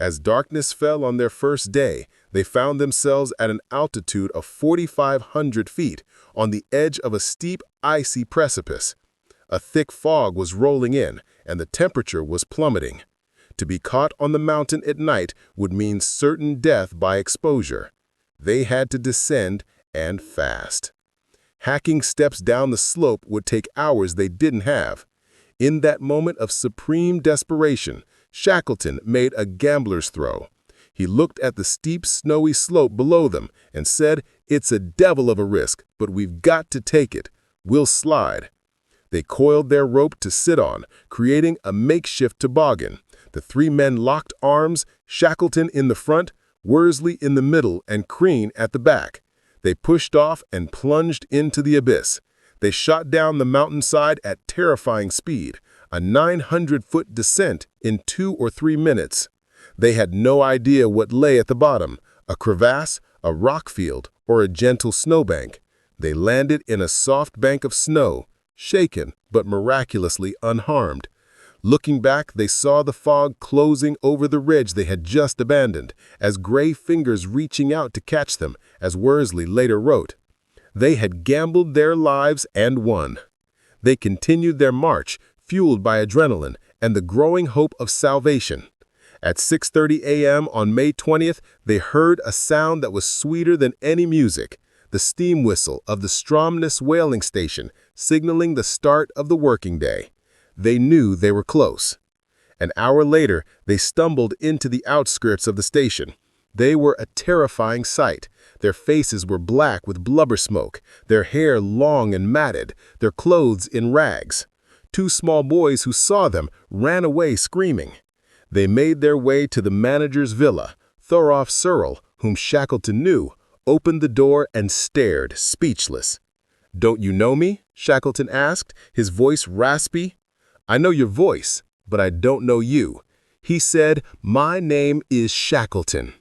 S2: As darkness fell on their first day, they found themselves at an altitude of 4,500 feet on the edge of a steep, icy precipice. A thick fog was rolling in, and the temperature was plummeting. To be caught on the mountain at night would mean certain death by exposure. They had to descend and fast. Hacking steps down the slope would take hours they didn't have. In that moment of supreme desperation, Shackleton made a gambler's throw. He looked at the steep, snowy slope below them and said, "It's a devil of a risk, but we've got to take it. We'll slide." They coiled their rope to sit on, creating a makeshift toboggan. The three men locked arms, Shackleton in the front, Worsley in the middle, and Crean at the back. They pushed off and plunged into the abyss. They shot down the mountainside at terrifying speed, a 900-foot descent in 2 or 3 minutes. They had no idea what lay at the bottom, a crevasse, a rock field, or a gentle snowbank. They landed in a soft bank of snow, shaken but miraculously unharmed. Looking back, they saw the fog closing over the ridge they had just abandoned, as gray fingers reaching out to catch them, as Worsley later wrote. They had gambled their lives and won. They continued their march, fueled by adrenaline and the growing hope of salvation. At 6:30 a.m. on May 20th, they heard a sound that was sweeter than any music, the steam whistle of the Stromness whaling station, signaling the start of the working day. They knew they were close. An hour later, they stumbled into the outskirts of the station. They were a terrifying sight. Their faces were black with blubber smoke, their hair long and matted, their clothes in rags. 2 small boys who saw them ran away screaming. They made their way to the manager's villa. Thorolf Searle, whom Shackleton knew, opened the door and stared, speechless. "Don't you know me?" Shackleton asked, his voice raspy. "I know your voice, but I don't know you." He said, "My name is Shackleton."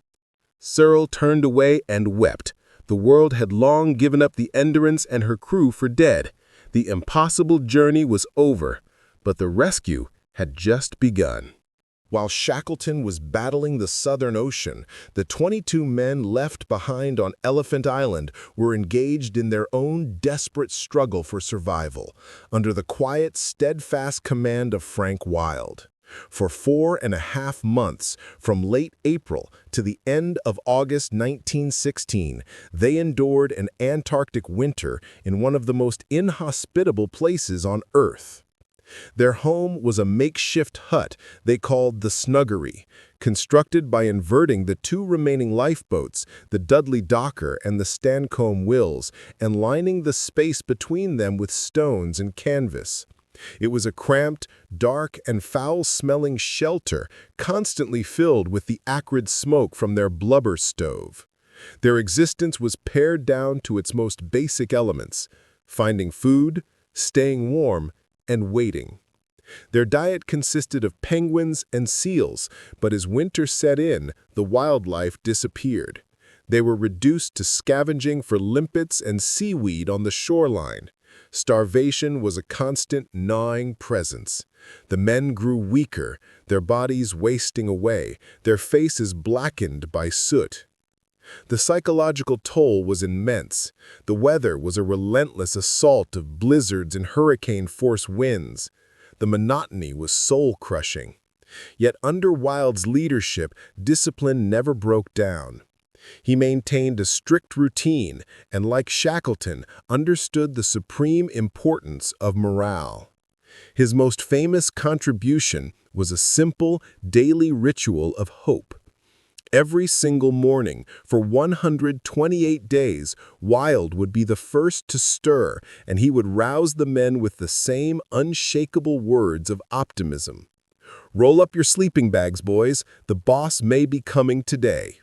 S2: Searle turned away and wept. The world had long given up the Endurance and her crew for dead. The impossible journey was over, but the rescue had just begun. While Shackleton was battling the Southern Ocean, the 22 men left behind on Elephant Island were engaged in their own desperate struggle for survival, under the quiet, steadfast command of Frank Wild. For 4.5 months, from late April to the end of August 1916, they endured an Antarctic winter in one of the most inhospitable places on Earth. Their home was a makeshift hut they called the Snuggery, constructed by inverting the 2 remaining lifeboats, the Dudley Docker and the Stancomb Wills, and lining the space between them with stones and canvas. It was a cramped, dark, and foul-smelling shelter, constantly filled with the acrid smoke from their blubber stove. Their existence was pared down to its most basic elements: finding food, staying warm, and waiting. Their diet consisted of penguins and seals, but as winter set in, the wildlife disappeared. They were reduced to scavenging for limpets and seaweed on the shoreline. Starvation was a constant, gnawing presence. The men grew weaker, their bodies wasting away, their faces blackened by soot. The psychological toll was immense. The weather was a relentless assault of blizzards and hurricane-force winds. The monotony was soul-crushing. Yet under Wild's leadership, discipline never broke down. He maintained a strict routine and, like Shackleton, understood the supreme importance of morale. His most famous contribution was a simple, daily ritual of hope. Every single morning, for 128 days, Wild would be the first to stir, and he would rouse the men with the same unshakable words of optimism. "Roll up your sleeping bags, boys. The boss may be coming today."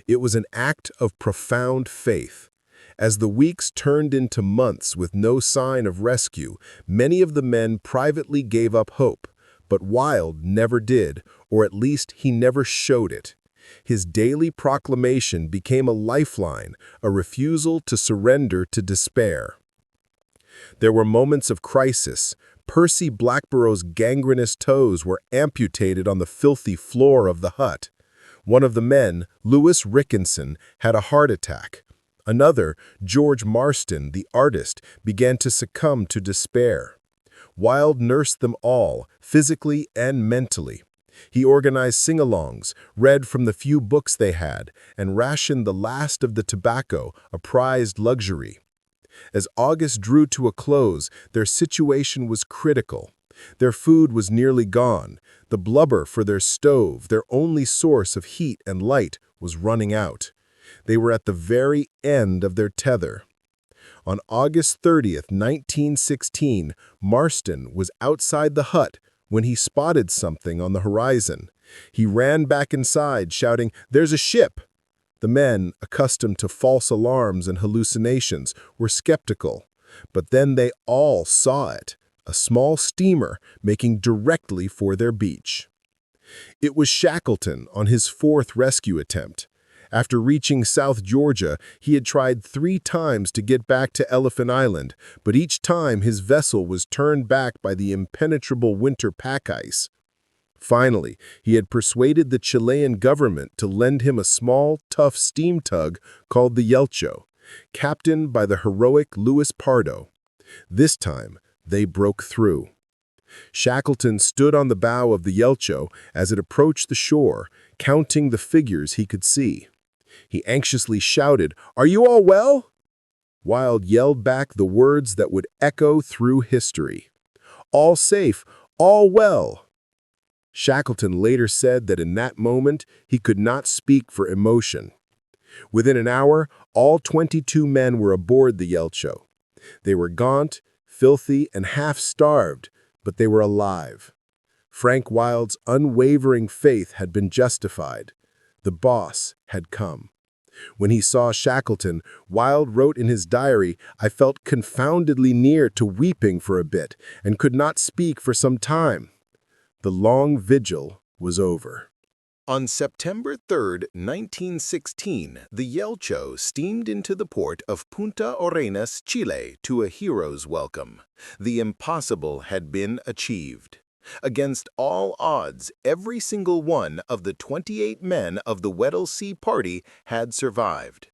S2: It was an act of profound faith. As the weeks turned into months with no sign of rescue, many of the men privately gave up hope, but Wild never did, or at least he never showed it. His daily proclamation became a lifeline, a refusal to surrender to despair. There were moments of crisis. Percy Blackborough's gangrenous toes were amputated on the filthy floor of the hut. One of the men, Lewis Rickinson, had a heart attack. Another, George Marston, the artist, began to succumb to despair. Wilde nursed them all, physically and mentally. He organized sing-alongs, read from the few books they had, and rationed the last of the tobacco, a prized luxury. As August drew to a close, their situation was critical. Their food was nearly gone. The blubber for their stove, their only source of heat and light, was running out. They were at the very end of their tether. On August 30th, 1916, Marston was outside the hut when he spotted something on the horizon. He ran back inside, shouting, "There's a ship!" The men, accustomed to false alarms and hallucinations, were skeptical. But then they all saw it, a small steamer making directly for their beach. It was Shackleton on his fourth rescue attempt. After reaching South Georgia, he had tried 3 times to get back to Elephant Island, but each time his vessel was turned back by the impenetrable winter pack ice. Finally, he had persuaded the Chilean government to lend him a small, tough steam tug called the Yelcho, captained by the heroic Luis Pardo. This time, they broke through. Shackleton stood on the bow of the Yelcho as it approached the shore, counting the figures he could see. He anxiously shouted, "Are you all well?" Wilde yelled back the words that would echo through history. "All safe, all well." Shackleton later said that in that moment he could not speak for emotion. Within an hour, all 22 men were aboard the Yelcho. They were gaunt, filthy, and half-starved, but they were alive. Frank Wilde's unwavering faith had been justified. The boss had come. When he saw Shackleton, Wilde wrote in his diary, "I felt confoundedly near to weeping for a bit, and could not speak for some time." The long vigil was over. On September 3, 1916, the Yelcho steamed into the port of Punta Arenas, Chile, to a hero's welcome. The impossible had been achieved. Against all odds, every single one of the 28 men of the Weddell Sea party had survived.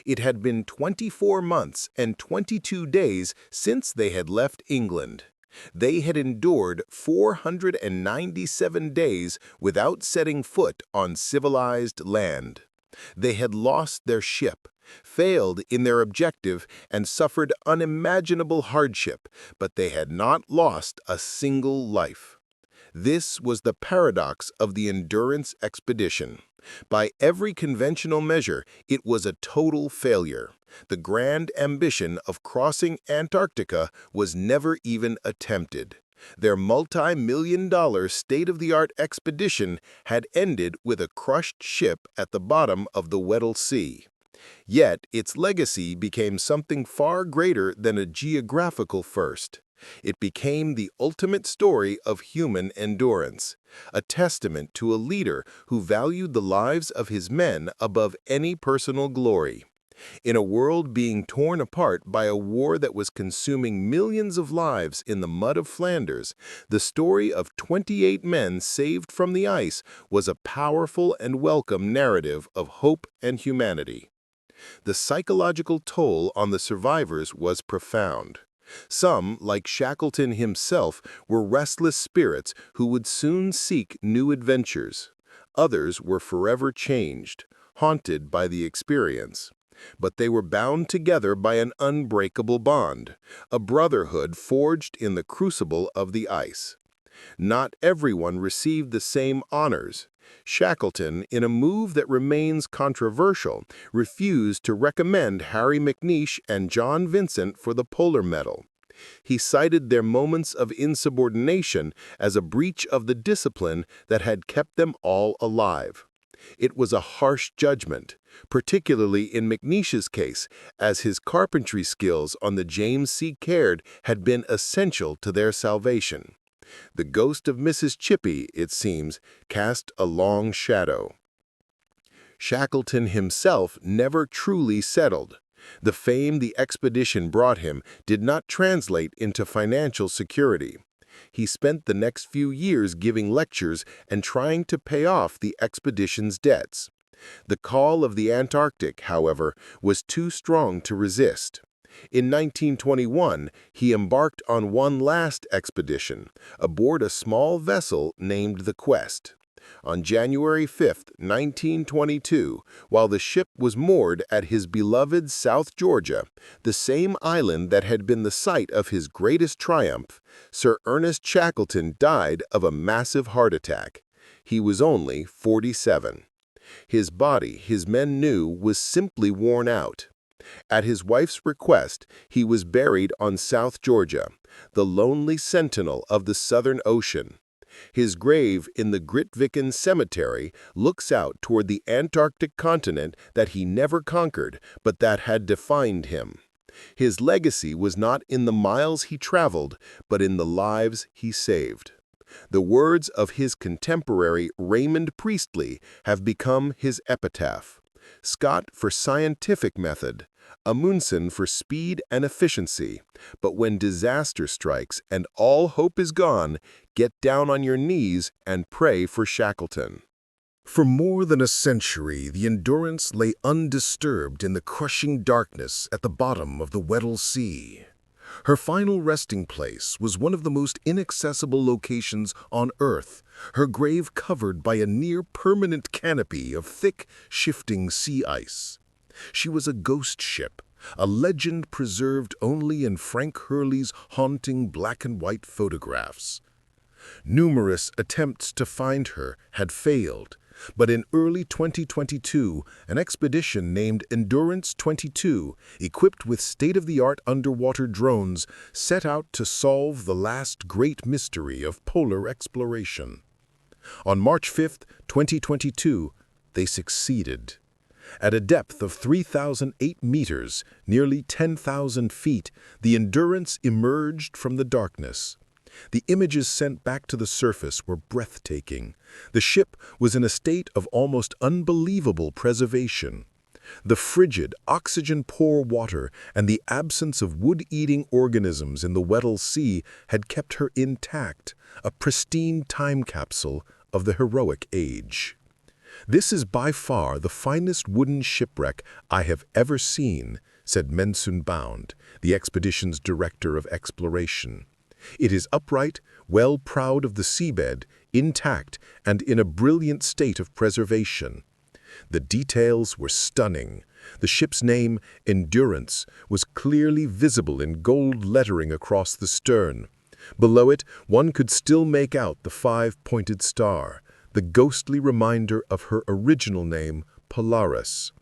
S2: It had been 24 months and 22 days since they had left England. They had endured 497 days without setting foot on civilized land. They had lost their ship, failed in their objective, and suffered unimaginable hardship, but they had not lost a single life. This was the paradox of the Endurance expedition. By every conventional measure, it was a total failure. The grand ambition of crossing Antarctica was never even attempted. Their multi-million-dollar state-of-the-art expedition had ended with a crushed ship at the bottom of the Weddell Sea. Yet its legacy became something far greater than a geographical first. It became the ultimate story of human endurance, a testament to a leader who valued the lives of his men above any personal glory. In a world being torn apart by a war that was consuming millions of lives in the mud of Flanders, the story of 28 men saved from the ice was a powerful and welcome narrative of hope and humanity. The psychological toll on the survivors was profound. Some, like Shackleton himself, were restless spirits who would soon seek new adventures. Others were forever changed, haunted by the experience. But they were bound together by an unbreakable bond, a brotherhood forged in the crucible of the ice. Not everyone received the same honors. Shackleton, in a move that remains controversial, refused to recommend Harry McNeish and John Vincent for the Polar Medal. He cited their moments of insubordination as a breach of the discipline that had kept them all alive. It was a harsh judgment, particularly in McNeish's case, as his carpentry skills on the James Caird had been essential to their salvation. The ghost of Mrs. Chippy, it seems, cast a long shadow. Shackleton himself never truly settled. The fame the expedition brought him did not translate into financial security. He spent the next few years giving lectures and trying to pay off the expedition's debts. The call of the Antarctic, however, was too strong to resist. In 1921, he embarked on one last expedition, aboard a small vessel named the Quest. On January 5, 1922, while the ship was moored at his beloved South Georgia, the same island that had been the site of his greatest triumph, Sir Ernest Shackleton died of a massive heart attack. He was only 47. His body, his men knew, was simply worn out. At his wife's request, he was buried on South Georgia, the lonely sentinel of the Southern Ocean. His grave in the Grytviken Cemetery looks out toward the Antarctic continent that he never conquered, but that had defined him. His legacy was not in the miles he traveled, but in the lives he saved. The words of his contemporary Raymond Priestley have become his epitaph. Scott for scientific method, Amundsen for speed and efficiency. But when disaster strikes and all hope is gone, get down on your knees and pray for Shackleton.
S1: For more than a century, the Endurance lay undisturbed in the crushing darkness at the bottom of the Weddell Sea. Her final resting place was one of the most inaccessible locations on Earth, her grave covered by a near-permanent canopy of thick, shifting sea ice. She was a ghost ship, a legend preserved only in Frank Hurley's haunting black-and-white photographs. Numerous attempts to find her had failed, but in early 2022, an expedition named Endurance 22, equipped with state-of-the-art underwater drones, set out to solve the last great mystery of polar exploration. On March 5, 2022, they succeeded. At a depth of 3,008 meters, nearly 10,000 feet, the Endurance emerged from the darkness. The images sent back to the surface were breathtaking. The ship was in a state of almost unbelievable preservation. The frigid, oxygen-poor water and the absence of wood-eating organisms in the Weddell Sea had kept her intact, a pristine time capsule of the heroic age. "This is by far the finest wooden shipwreck I have ever seen," said Mensun Bound, the expedition's director of exploration. "It is upright, well proud of the seabed, intact, and in a brilliant state of preservation." The details were stunning. The ship's name, Endurance, was clearly visible in gold lettering across the stern. Below it, one could still make out the five-pointed star, the ghostly reminder of her original name, Polaris.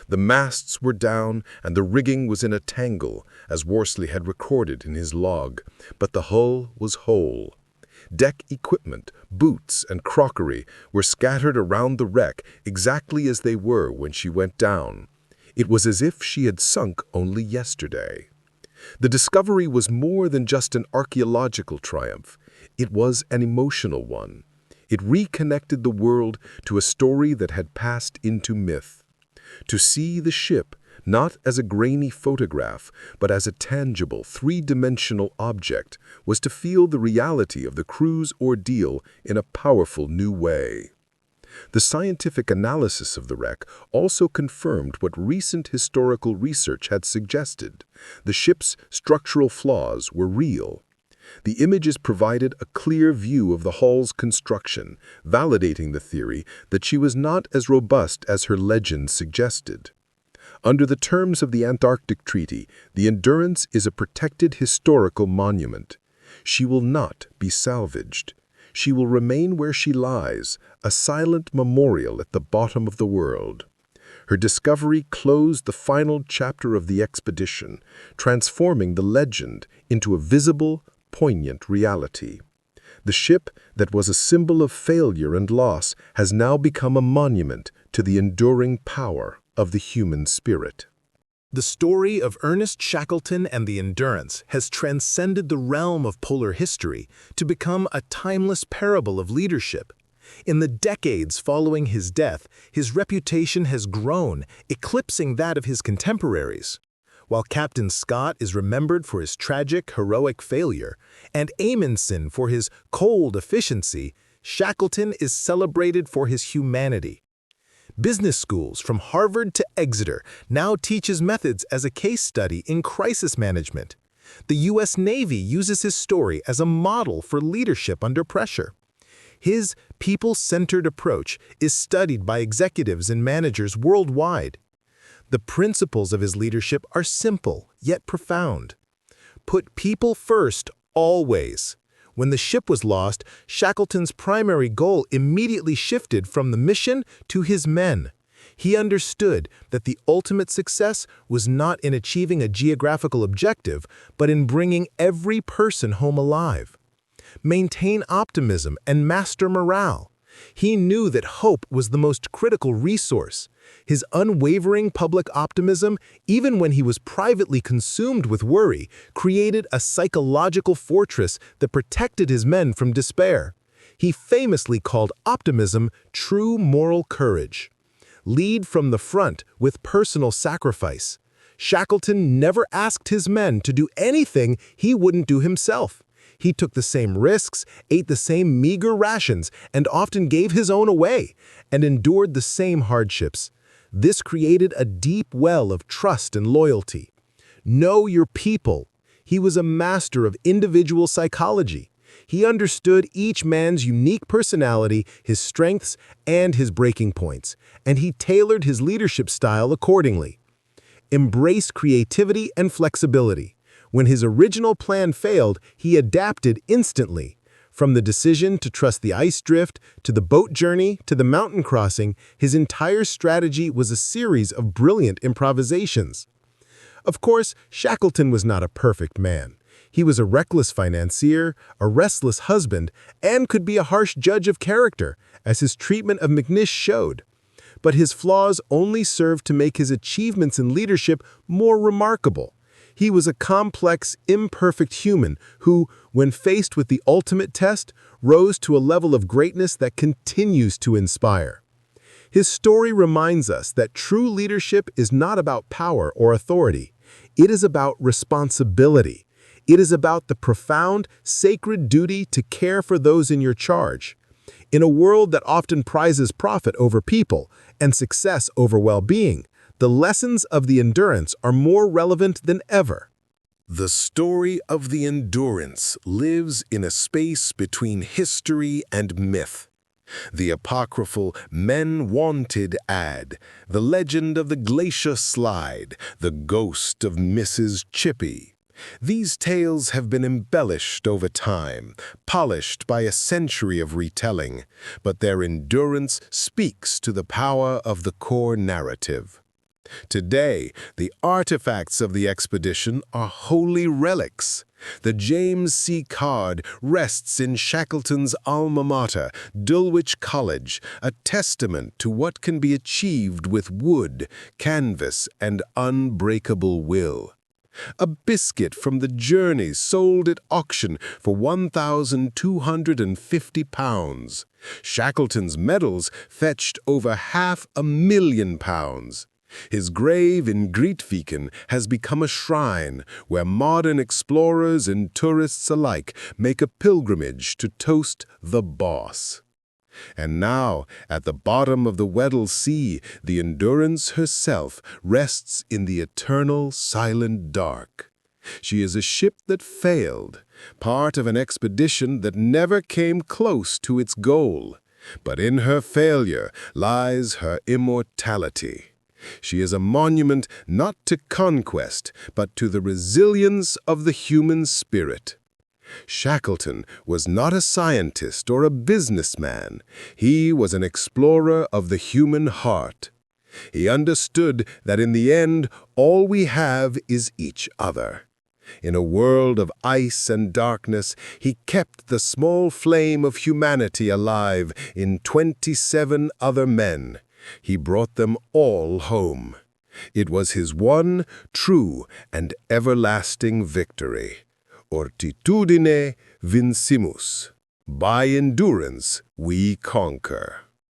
S1: The masts were down and the rigging was in a tangle, as Worsley had recorded in his log, but the hull was whole. Deck equipment, boots, and crockery were scattered around the wreck exactly as they were when she went down. It was as if she had sunk only yesterday. The discovery was more than just an archaeological triumph. It was an emotional one. It reconnected the world to a story that had passed into myth. To see the ship, not as a grainy photograph, but as a tangible, three-dimensional object, was to feel the reality of the crew's ordeal in a powerful new way. The scientific analysis of the wreck also confirmed what recent historical research had suggested. The ship's structural flaws were real. The images provided a clear view of the hull's construction, validating the theory that she was not as robust as her legend suggested. Under the terms of the Antarctic Treaty, the Endurance is a protected historical monument. She will not be salvaged. She will remain where she lies, a silent memorial at the bottom of the world. Her discovery closed the final chapter of the expedition, transforming the legend into a visible, poignant reality. The ship that was a symbol of failure and loss has now become a monument to the enduring power of the human spirit. The story of Ernest Shackleton and the Endurance has transcended the realm of polar history to become a timeless parable of leadership. In the decades following his death, his reputation has grown, eclipsing that of his contemporaries. While Captain Scott is remembered for his tragic, heroic failure, and Amundsen for his cold efficiency, Shackleton is celebrated for his humanity. Business schools from Harvard to Exeter now teach his methods as a case study in crisis management. The U.S. Navy uses his story as a model for leadership under pressure. His people-centered approach is studied by executives and managers worldwide. The principles of his leadership are simple, yet profound. Put people first, always. When the ship was lost, Shackleton's primary goal immediately shifted from the mission to his men. He understood that the ultimate success was not in achieving a geographical objective, but in bringing every person home alive. Maintain optimism and master morale. He knew that hope was the most critical resource. His unwavering public optimism, even when he was privately consumed with worry, created a psychological fortress that protected his men from despair. He famously called optimism true moral courage. Lead from the front with personal sacrifice. Shackleton never asked his men to do anything he wouldn't do himself. He took the same risks, ate the same meager rations, and often gave his own away, and endured the same hardships. This created a deep well of trust and loyalty. Know your people. He was a master of individual psychology. He understood each man's unique personality, his strengths, and his breaking points, and he tailored his leadership style accordingly. Embrace creativity and flexibility. When his original plan failed, he adapted instantly. From the decision to trust the ice drift, to the boat journey, to the mountain crossing, his entire strategy was a series of brilliant improvisations. Of course, Shackleton was not a perfect man. He was a reckless financier, a restless husband, and could be a harsh judge of character, as his treatment of McNish showed. But his flaws only served to make his achievements in leadership more remarkable. He was a complex, imperfect human who, when faced with the ultimate test, rose to a level of greatness that continues to inspire. His story reminds us that true leadership is not about power or authority. It is about responsibility. It is about the profound, sacred duty to care for those in your charge. In a world that often prizes profit over people and success over well-being, the lessons of the endurance are more relevant than ever.
S2: The story of the endurance lives in a space between history and myth. The apocryphal Men Wanted ad, the legend of the glacier slide, the ghost of Mrs. Chippy. These tales have been embellished over time, polished by a century of retelling, but their endurance speaks to the power of the core narrative. Today, the artifacts of the expedition are holy relics. The James Caird rests in Shackleton's alma mater, Dulwich College, a testament to what can be achieved with wood, canvas, and unbreakable will. A biscuit from the Journey sold at auction for £1,250. Shackleton's medals fetched over £500,000. His grave in Grytviken has become a shrine where modern explorers and tourists alike make a pilgrimage to toast the boss. And now, at the bottom of the Weddell Sea, the Endurance herself rests in the eternal silent dark. She is a ship that failed, part of an expedition that never came close to its goal. But in her failure lies her immortality. She is a monument not to conquest, but to the resilience of the human spirit. Shackleton was not a scientist or a businessman. He was an explorer of the human heart. He understood that in the end, all we have is each other. In a world of ice and darkness, he kept the small flame of humanity alive in 27 other men. He brought them all home. It was his one, true, and everlasting victory. Ortitudine vincimus. By endurance we conquer.